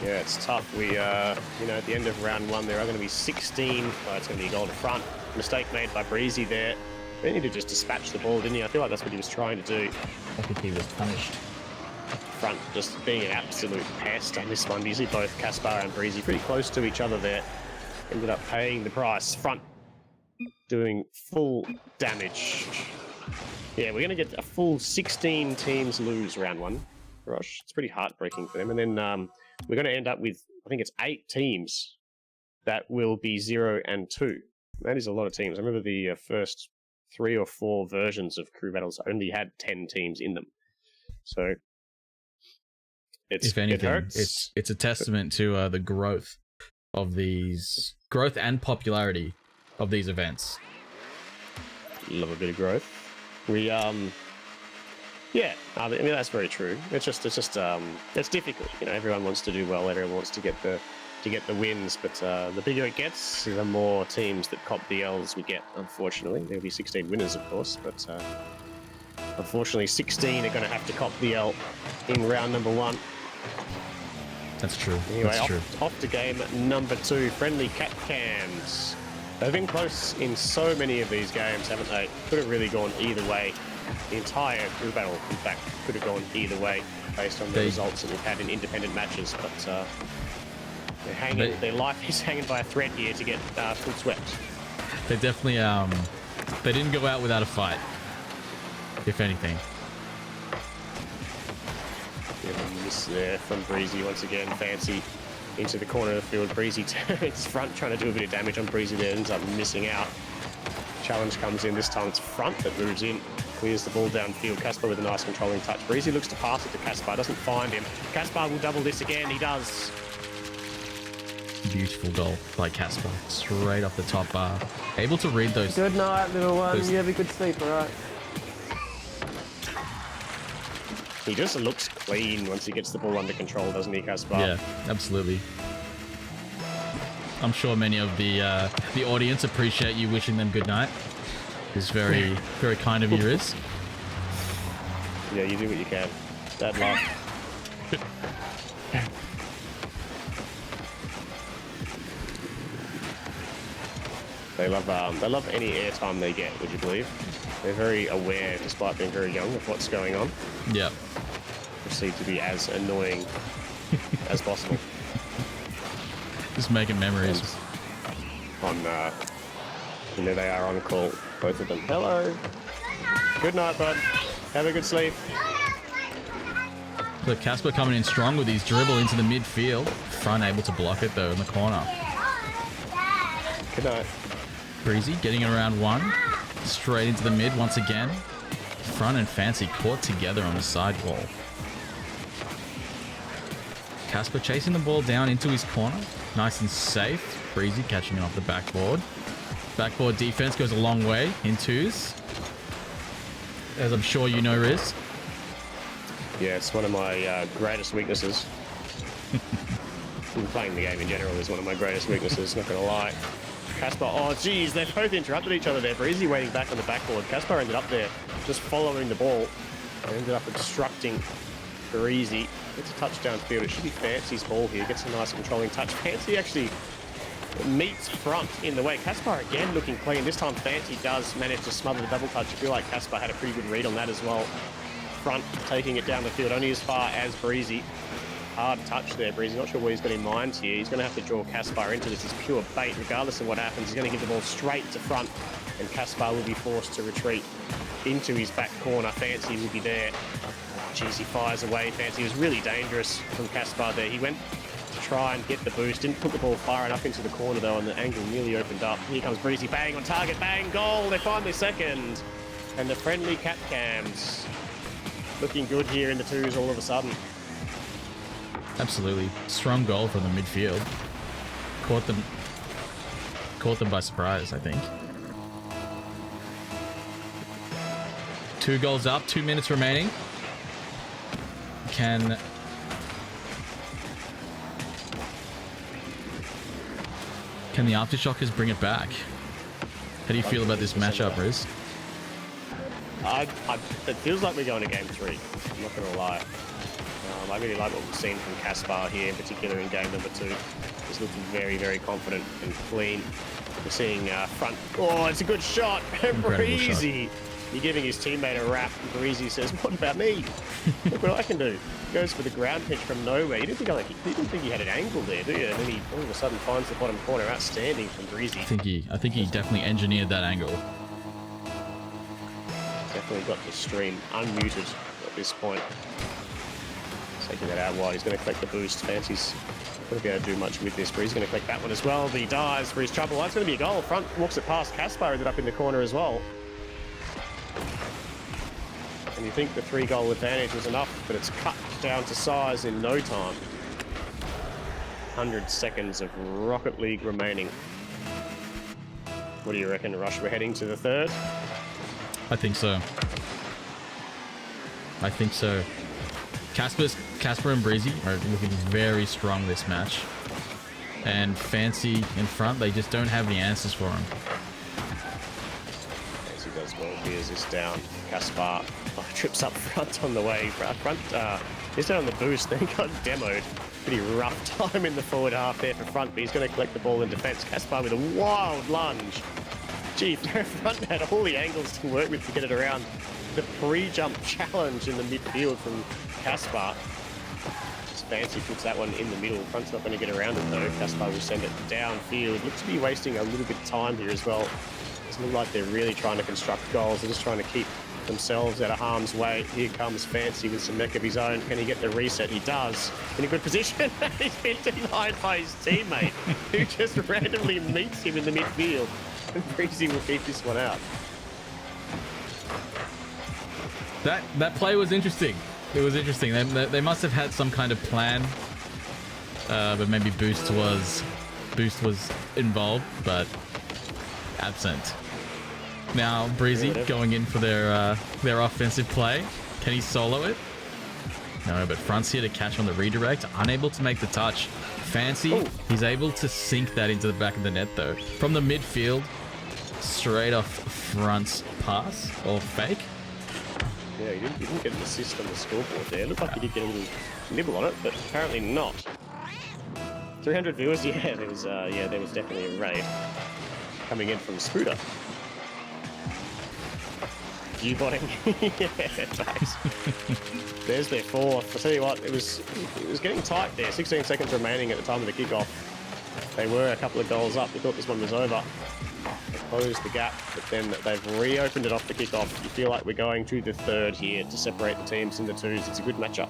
Yeah, it's tough. We, you know, at the end of round one, there are going to be 16. Well, it's going to be a golden front. mistake made by Breezy there. He needed to just dispatch the ball, didn't he? I feel like that's what he was trying to do. I think he was punished. Front just being an absolute pest on this one. Usually both Kaspar and Breezy pretty close to each other there. Ended up paying the price. Front doing full damage. Yeah, we're going to get a full 16 teams lose round one. Gosh, it's pretty heartbreaking for them. And then we're going to end up with, I think it's 8 teams that will be 0 and 2. That is a lot of teams. I remember the first 3 or 4 versions of crew battles only had 10 teams in them. So if anything, it hurts. It's a testament to the growth and popularity of these events. Love a bit of growth. We yeah, I mean that's very true. It's difficult. You know, everyone wants to do well. Everyone wants to get the wins, but the bigger it gets, the more teams that cop the L's we get. Unfortunately, there'll be 16 winners, of course, but unfortunately, 16 are going to have to cop the L in round number 1. That's true. Anyway, That's true. Off to game number 2. Friendly Catcams. They've been close in so many of these games, haven't they? Could have really gone either way. The entire crew battle, in fact, could have gone either way based on the results that we've had in independent matches. But their life is hanging by a thread here to get full swept. They definitely they didn't go out without a fight, if anything. Miss there from Breezy once again. Fancy into the corner of the field. Breezy turns front, trying to do a bit of damage on Breezy there, ends up missing out. Challenge comes in. This time it's front that moves in, clears the ball downfield. Kaspar with a nice controlling touch. Breezy looks to pass it to Kaspar, doesn't find him. Kaspar will double this again. He does. Beautiful goal by Kaspar, straight off the top bar. Able to read those. Good night, little one. You have a good sleep, all right? He just looks clean once he gets the ball under control, doesn't he, Kaspar? Yeah, absolutely. I'm sure many of the audience appreciate you wishing them good night. It's very, very kind of you, Riz. Yeah, you do what you can. Bad luck. They love any airtime they get, would you believe? They're very aware, despite being very young, of what's going on. Yeah. Proceed to be as annoying as possible. Just making memories. On, they are on call, both of them. Hello. Good night, bud. Have a good sleep. Look, Kaspar coming in strong with his dribble into the midfield. Front able to block it though in the corner. Good night. Breezy getting it around 1. Straight into the mid once again. Front and Fancy caught together on the side wall. Kaspar chasing the ball down into his corner. Nice and safe. Breezy catching it off the backboard. Backboard defense goes a long way in 2s. As I'm sure you know, Riz. Yeah, it's one of my greatest weaknesses. Playing the game in general is one of my greatest weaknesses, not going to lie. Kaspar, oh geez, they both interrupted each other there. Breezy waiting back on the backboard. Kaspar ended up there just following the ball. They ended up obstructing Breezy. Gets a touchdown field. It should be Fancy's ball here. Gets a nice controlling touch. Fancy actually meets front in the way. Kaspar again looking clean. This time Fancy does manage to smother the double touch. I feel like Kaspar had a pretty good read on that as well. Front taking it down the field only as far as Breezy. Hard touch there, Breezy. Not sure what he's got in mind here. He's going to have to draw Kaspar into this. It's pure bait. Regardless of what happens, he's going to give the ball straight to front, and Kaspar will be forced to retreat into his back corner. Fancy will be there. Oh, geez, he fires away. Fancy was really dangerous from Kaspar there. He went to try and get the boost. Didn't put the ball far enough into the corner, though, and the angle nearly opened up. Here comes Breezy. Bang on target. Bang. Goal. They find their second. And the friendly Catcams looking good here in the 2s all of a sudden. Absolutely. Strong goal from the midfield. Caught them by surprise, I think. 2 goals up, 2 minutes remaining. Can the Aftershockers bring it back? How do you feel about this matchup, Riz? It feels like we're going to game 3. I'm not going to lie. I really like what we've seen from Kaspar here, in particular in game number 2. He's looking very, very confident and clean. We're seeing front. Oh, it's a good shot. Breezy. You're giving his teammate a wrap. Breezy says, "What about me? Look what I can do." Goes for the ground pitch from nowhere. You didn't think he had an angle there, do you? And then he all of a sudden finds the bottom corner. Outstanding from Breezy. I think he definitely engineered that angle. Definitely got the stream unmuted at this point. Taking that out wide. He's going to collect the boost. Fancy's not going to be able to do much with this. Breezy's going to collect that one as well. But he dives for his trouble. That's going to be a goal. Front walks it past. Kaspar ended up in the corner as well. And you think the 3-goal advantage was enough, but it's cut down to size in no time. 100 seconds of Rocket League remaining. What do you reckon, Rush? We're heading to the third? I think so. Kaspar and Breezy are looking very strong this match. And Fancy in front, they just don't have the answers for him. Fancy does well, beers this down. Kaspar trips up front on the way. He's down on the boost, then got demoed. Pretty rough time in the forward half there for front, but he's going to collect the ball in defence. Kaspar with a wild lunge. Gee, front had all the angles to work with to get it around. The pre-jump challenge in the midfield from Kaspar. Fancy puts that one in the middle. Front's not going to get around it though. Kaspar will send it downfield. Looks to be wasting a little bit of time here as well. Doesn't look like they're really trying to construct goals. They're just trying to keep themselves out of harm's way. Here comes Fancy with some mech of his own. Can he get the reset? He does. In a good position. He's been denied by his teammate, who just randomly meets him in the midfield. And Breezy will keep this one out. That play was interesting. It was interesting. They must have had some kind of plan, but maybe Boost was involved, but absent. Now Breezy going in for their offensive play. Can he solo it? No, but Front's here to catch on the redirect. Unable to make the touch. Fancy, he's able to sink that into the back of the net though. From the midfield, straight off Front's pass or fake. Yeah, he didn't get an assist on the scoreboard there. Looked like he did get a little nibble on it, but apparently not. 300 viewers, yeah, there was definitely a raid coming in from Scooter. Viewbotting, yeah, nice. There's their fourth. I tell you what, it was getting tight there. 16 seconds remaining at the time of the kickoff. They were a couple of goals up. They thought this one was over. They closed the gap, but then they've reopened it off the kickoff. You feel like we're going to the third here to separate the teams into twos. It's a good matchup.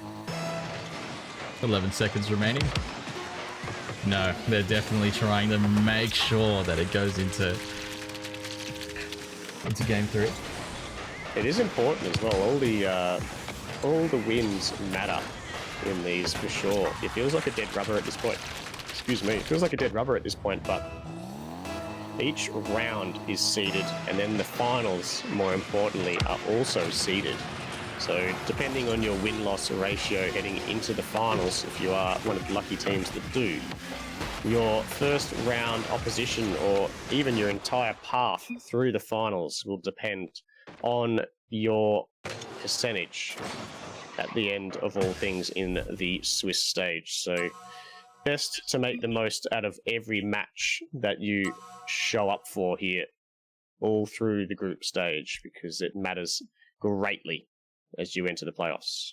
11 seconds remaining. No, they're definitely trying to make sure that it goes into game 3. It is important as well. All the wins matter in these for sure. It feels like a dead rubber at this point. Excuse me. It feels like a dead rubber at this point, but each round is seeded, and then the finals, more importantly, are also seeded. So depending on your win-loss ratio heading into the finals, if you are one of the lucky teams that do, your first round opposition or even your entire path through the finals will depend on your percentage at the end of all things in the Swiss stage. So best to make the most out of every match that you show up for here all through the group stage, because it matters greatly as you enter the playoffs.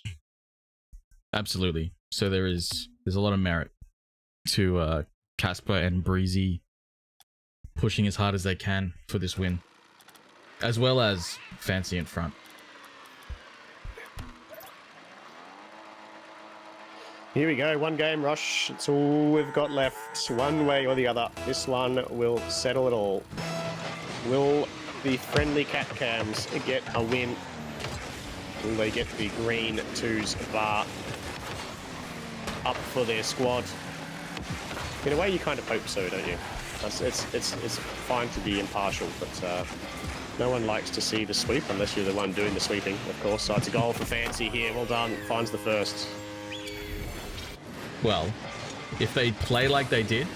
Absolutely. So there's a lot of merit to Kaspar and Breezy pushing as hard as they can for this win, as well as Fancy in front. Here we go, one game rush. It's all we've got left, one way or the other. This one will settle it all. Will the friendly Catcams get a win? Will they get the green 2s bar up for their squad? In a way, you kind of hope so, don't you? It's fine to be impartial, but no one likes to see the sweep unless you're the one doing the sweeping, of course. So it's a goal for Fancy here. Well done. Finds the first. Well, if they play like they did,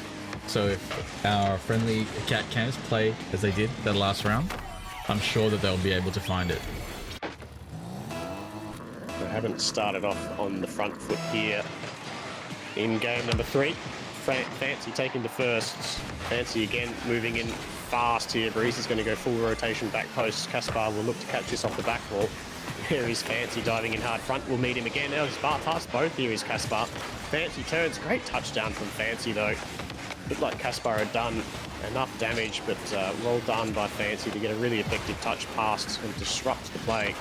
so if our friendly Catcams play as they did that last round, I'm sure that they'll be able to find it. They haven't started off on the front foot here in game number 3. Fancy taking the first. Fancy again moving in fast here. Breezy's going to go full rotation back post. Kaspar will look to catch this off the back wall. Here is Fancy diving in hard front. We'll meet him again. Now he's past both. Here is Kaspar. Fancy turns. Great touchdown from Fancy though. Looked like Kaspar had done enough damage, but well done by Fancy to get a really effective touch past and disrupt the play.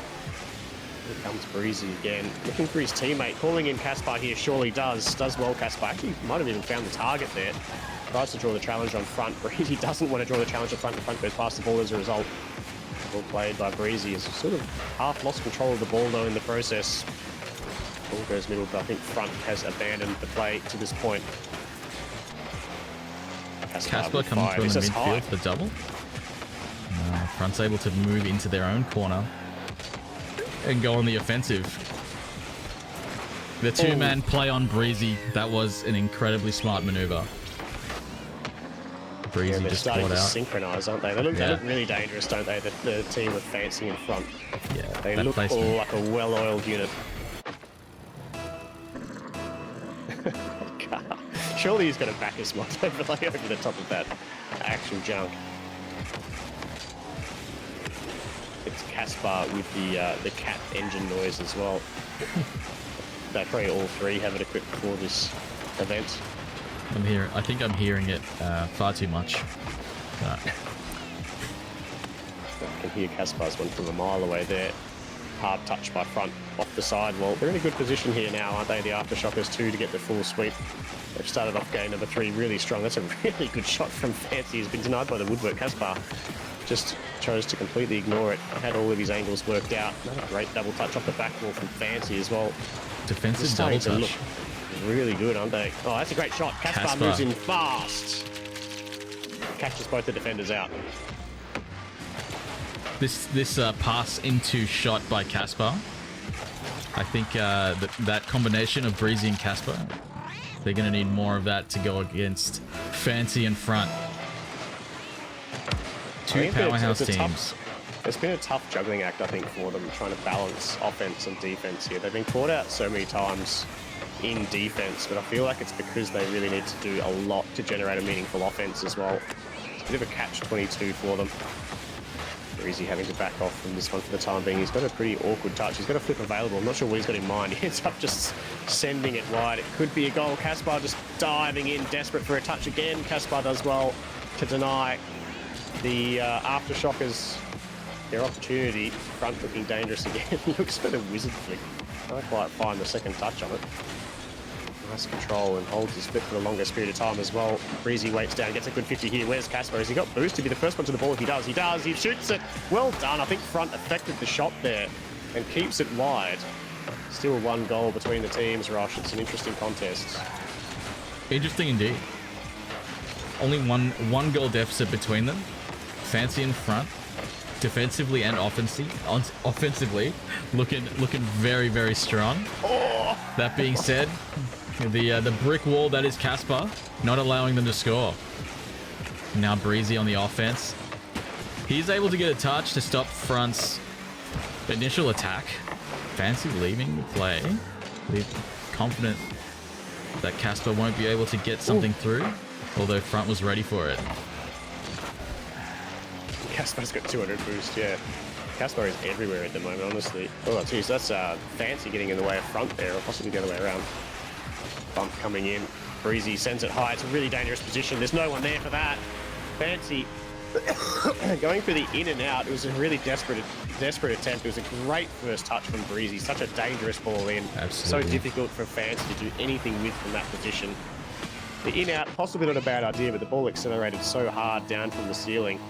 Here comes Breezy again, looking for his teammate, calling in Kaspar here, surely does well Kaspar. Actually, might have even found the target there. Tries to draw the challenge on front. Breezy doesn't want to draw the challenge on front. The front goes past the ball as a result. Well played by Breezy. Has sort of half lost control of the ball though in the process. Ball goes middle, but I think front has abandoned the play to this point. Kaspar coming through in the midfield for the double. Front's able to move into their own corner and go on the offensive. The two-man play on Breezy, that was an incredibly smart maneuver. Breezy just starting caught to out. Synchronise, aren't they? They look really dangerous, don't they? The team with Fancy in front. Yeah, they look all like a well-oiled unit. Surely he's got a back as well overlay over the top of that actual junk. It's Kaspar with the cat engine noise as well. They probably all three have it equipped for this event. I think I'm hearing it far too much. I can hear Kaspar's one from a mile away there. Hard touch by front off the side wall. They're in a good position here now, aren't they? The Aftershockers too to get the full sweep. They've started off game number 3 really strong. That's a really good shot from Fancy. He's been denied by the woodwork. Kaspar just chose to completely ignore it. Had all of his angles worked out. Another great double touch off the back wall from Fancy as well. Defensive double touch. Look really good, aren't they? Oh, that's a great shot. Kaspar moves in fast. Catches both the defenders out. This pass into shot by Kaspar. I think that combination of Breezy and Kaspar, they're going to need more of that to go against Fancy in front. Two powerhouse teams. It's been a tough juggling act, I think, for them, trying to balance offense and defense here. They've been caught out so many times in defense, but I feel like it's because they really need to do a lot to generate a meaningful offense as well. It's a bit of a catch-22 for them. Breezy having to back off from this one for the time being. He's got a pretty awkward touch. He's got a flip available. I'm not sure what he's got in mind. He ends up just sending it wide. It could be a goal. Kaspar just diving in, desperate for a touch again. Kaspar does well to deny the Aftershockers their opportunity. Front looking dangerous again. Looks for the wizard flick. Can't quite find the second touch on it. Nice control and holds his flip for the longest period of time as well. Breezy waits down, gets a good 50 here. Where's Kaspar? Has he got boost to be the first one to the ball? He does. He does. He shoots it. Well done. I think front affected the shot there and keeps it wide. Still one goal between the teams, Rosh. It's an interesting contest. Interesting indeed. Only one goal deficit between them. Fancy in front, defensively and offensively, looking very, very strong. Oh! That being said, the brick wall that is Kaspar, not allowing them to score. Now Breezy on the offense. He's able to get a touch to stop Front's initial attack. Fancy leaving the play. We're confident that Kaspar won't be able to get something through, although Front was ready for it. Kaspar's got 200 boost, yeah. Kaspar is everywhere at the moment, honestly. Oh, geez, that's Fancy getting in the way of Front there, or possibly the other way around. Bump coming in. Breezy sends it high. It's a really dangerous position. There's no one there for that. Fancy going for the in and out. It was a really desperate attempt. It was a great first touch from Breezy. Such a dangerous ball in. Absolutely. So difficult for Fancy to do anything with from that position. The in-out, possibly not a bad idea, but the ball accelerated so hard down from the ceiling.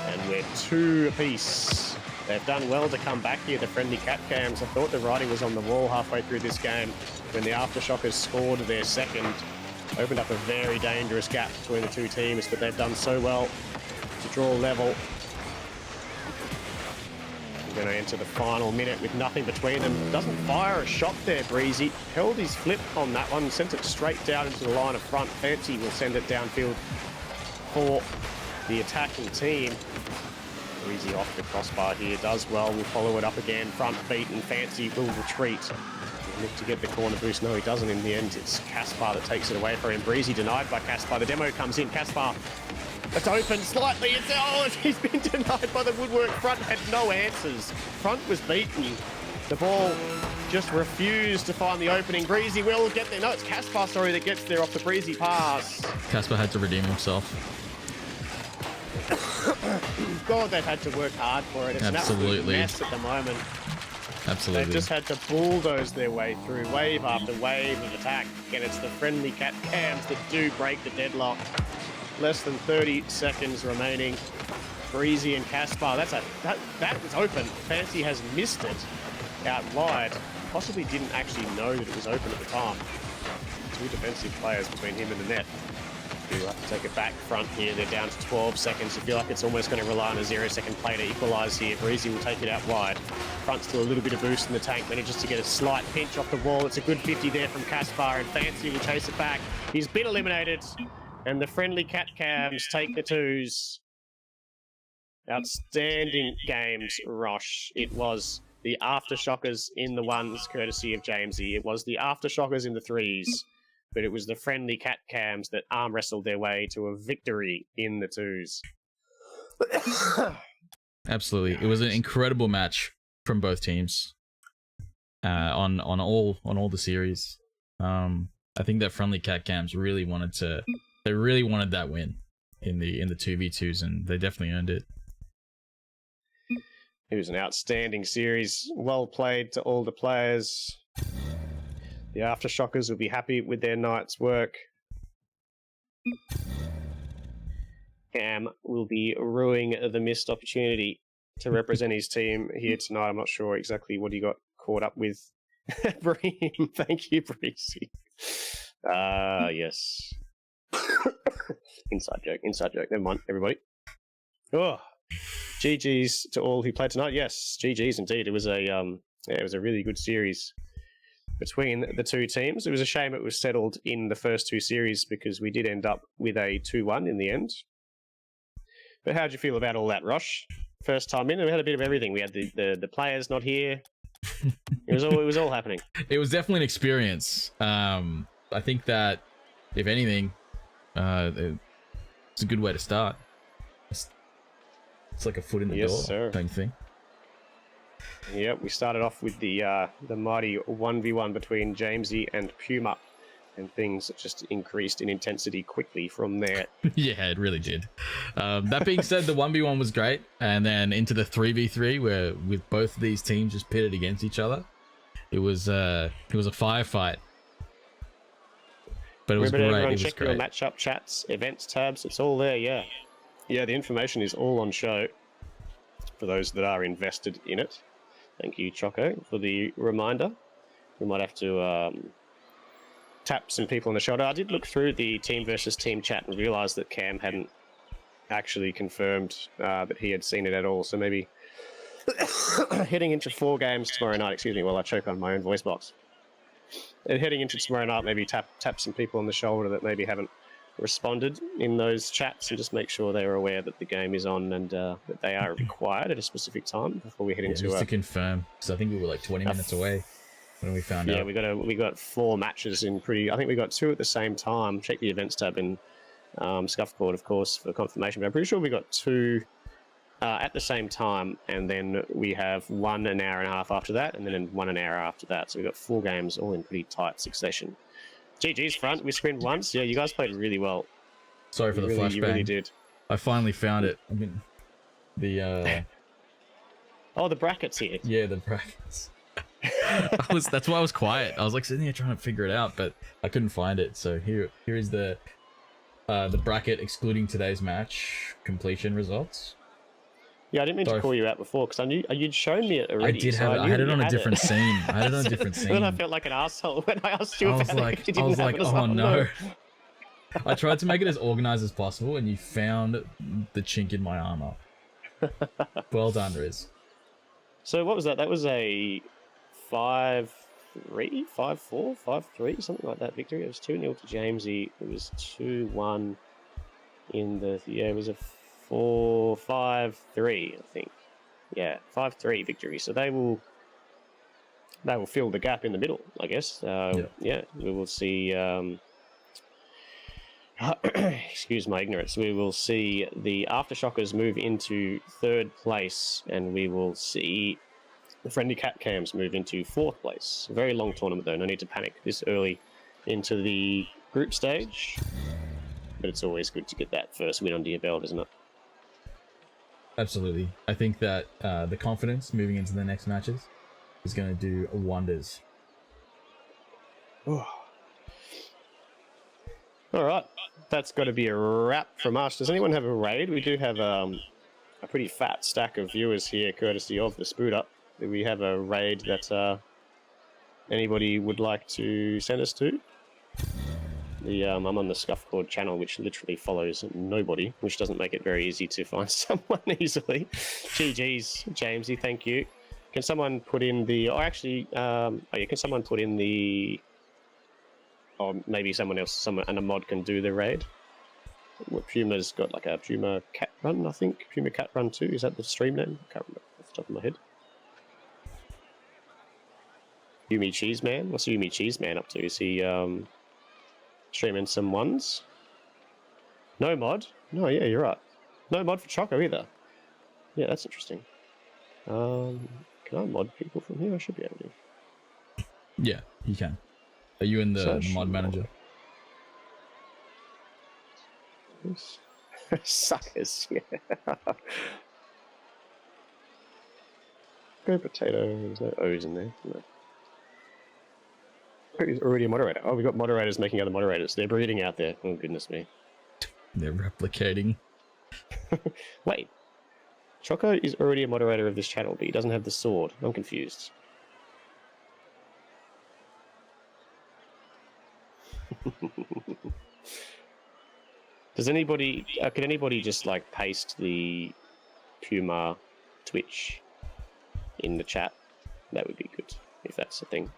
And we're 2 apiece. They've done well to come back here, the friendly Catcams. I thought the writing was on the wall halfway through this game when the Aftershockers scored their second. Opened up a very dangerous gap between the two teams, but they've done so well to draw level. We're going to enter the final minute with nothing between them. Doesn't fire a shot there, Breezy. Held his flip on that one, sent it straight down into the line of front. Fancy will send it downfield for the attacking team. Breezy off the crossbar here, does well, will follow it up again, front beat, and Fancy will retreat. He'll look to get the corner boost. No, he doesn't in the end. It's Kaspar that takes it away for him. Breezy denied by Kaspar. The demo comes in. Kaspar It's open slightly. He's been denied by the woodwork. Front had no answers. Front was beaten. The ball just refused to find the opening. Breezy will get there. No, it's Kaspar, sorry, that gets there off the Breezy pass. Kaspar had to redeem himself. God, they've had to work hard for it. It's Absolutely. an absolute mess at the moment. Absolutely. They've just had to bulldoze their way through wave after wave of attack. And it's the friendly Catcams that do break the deadlock. Less than 30 seconds remaining. Breezy and Kaspar. That was open. Fancy has missed it out wide. Possibly didn't actually know that it was open at the time. Two defensive players between him and the net. We'll have to take it back front here. They're down to 12 seconds. I feel like it's almost going to rely on a 0-second play to equalise here. Breezy will take it out wide. Front's still a little bit of boost in the tank. Manages to get a slight pinch off the wall. It's a good 50 there from Kaspar, and Fancy will chase it back. He's been eliminated, and the friendly Catcams take the twos. Outstanding games, Rosh. It was the Aftershockers in the ones, courtesy of Jamesy. It was the Aftershockers in the threes. But it was the friendly Catcams that arm wrestled their way to a victory in the twos. Absolutely, it was an incredible match from both teams. On all the series, I think that friendly Catcams really wanted that win in the 2v2s, and they definitely earned it. It was an outstanding series, well played to all the players. The Aftershockers will be happy with their night's work. Cam will be ruining the missed opportunity to represent his team here tonight. I'm not sure exactly what he got caught up with. Thank you, Breezy. Yes. Inside joke. Never mind, everybody. Oh, GG's to all who played tonight. Yes, GG's indeed. It was a really good series between the two teams. It was a shame it was settled in the first two series because we did end up with a 2-1 in the end. But how'd you feel about all that, Rosh? First time in, we had a bit of everything. We had the players not here. It was all happening. It was definitely an experience. I think that if anything, it's a good way to start. It's like a foot in the door, sir. Don't you think? Yep, we started off with the mighty 1v1 between Jamesy and Puma, and things just increased in intensity quickly from there. Yeah, it really did. That being said, the 1v1 was great, and then into the 3v3, where with both of these teams just pitted against each other, it was a firefight. But it was great. Everyone It was check great. your matchup chats, events tabs. It's all there. Yeah, the information is all on show for those that are invested in it. Thank you, Choco, for the reminder. We might have to tap some people on the shoulder. I did look through the team versus team chat and realised that Cam hadn't actually confirmed that he had seen it at all. So maybe heading into 4 games tomorrow night, excuse me, while I choke on my own voice box. And heading into tomorrow night, maybe tap some people on the shoulder that maybe haven't responded in those chats, and just make sure they're aware that the game is on and that they are required at a specific time before we head into just to confirm, because I think we were like 20 minutes away when we found out. Yeah, we got 4 matches in I think we got 2 at the same time. Check the events tab in Scuffcord, of course, for confirmation. But I'm pretty sure we got 2 at the same time, and then we have 1 an hour and a half after that, and then 1 an hour after that. So we got 4 games all in pretty tight succession. GG's front, we screened once. Yeah, you guys played really well. Sorry for the flashbang. You really did. I finally found it. I mean, the oh, the brackets here. Yeah, the brackets. That's why I was quiet. I was like sitting here trying to figure it out, but I couldn't find it. So here is the bracket excluding today's match completion results. Yeah, I didn't mean to call you out before because I knew you'd shown me it already. I did have it. I had it on a different scene. I had it on a different scene. Then I felt like an asshole when I asked you about it. I was like, oh no. I tried to make it as organized as possible, and you found the chink in my armor. Well done, Riz. So what was that? That was a 5-3, 5-4, 5-3, something like that victory. It was 2-0 to Jamesy. It was 2-1 in the... Yeah, it was a 4-5-3, I think. Yeah, 5-3 victory. So they will fill the gap in the middle, I guess. Yeah, we will see Excuse my ignorance. We will see the Aftershockers move into 3rd place, and we will see the friendly Catcams move into 4th place. A very long tournament, though. No need to panic this early into the group stage. But it's always good to get that first win under your belt, isn't it? Absolutely. I think that the confidence moving into the next matches is going to do wonders. All right. That's got to be a wrap from us. Does anyone have a raid? We do have a pretty fat stack of viewers here, courtesy of the Spoot Up. Do we have a raid that anybody would like to send us to? I'm on the Scuffcord channel, which literally follows nobody, which doesn't make it very easy to find someone easily. GG's, Jamesy, thank you. Can someone put in the... can someone put in the... Or maybe someone else, and a mod can do the raid. Puma's got like a Puma Cat Run, I think. Puma Cat Run 2, is that the stream name? I can't remember off the top of my head. Yumi Cheese Man? What's Yumi Cheese Man up to? Is he streaming some ones? No mod? No, yeah, you're right. No mod for Choco either. Yeah, that's interesting. Can I mod people from here? I should be able to. Yeah, you can. Are you in the mod manager? Suckers, yeah. Go potato. There's no O's in there. No. He's already a moderator. Oh, we've got moderators making other moderators. They're breeding out there. Oh, goodness me. They're replicating. Wait. Choco is already a moderator of this channel, but he doesn't have the sword. I'm confused. Does anybody... can anybody just, like, paste the Puma Twitch in the chat? That would be good, if that's a thing.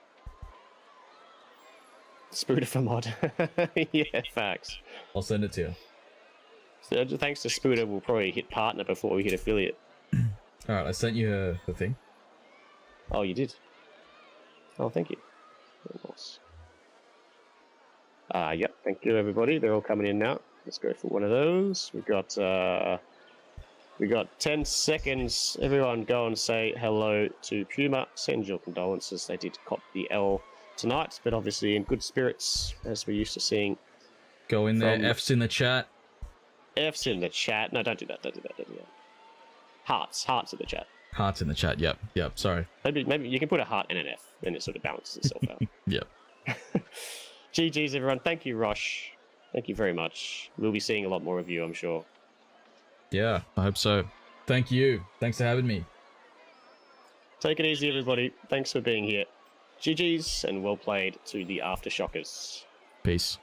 Spooter for mod. Yeah, facts. I'll send it to you. So, thanks to Spooter, we'll probably hit partner before we hit affiliate. Alright, I sent you the thing. Oh, you did? Oh, thank you. Nice. Yep, thank you everybody. They're all coming in now. Let's go for one of those. We got 10 seconds. Everyone go and say hello to Puma. Send your condolences. They did cop the L tonight, but obviously in good spirits, as we're used to seeing. Go in there, F's in the chat. F's in the chat. No, don't do that. Don't do that. Don't do that. Hearts in the chat. Hearts in the chat. Yep. Sorry. Maybe you can put a heart and an F, then it sort of balances itself out. Yep. GG's everyone. Thank you, Rosh. Thank you very much. We'll be seeing a lot more of you, I'm sure. Yeah, I hope so. Thank you. Thanks for having me. Take it easy, everybody. Thanks for being here. GG's and well played to the Aftershockers. Peace.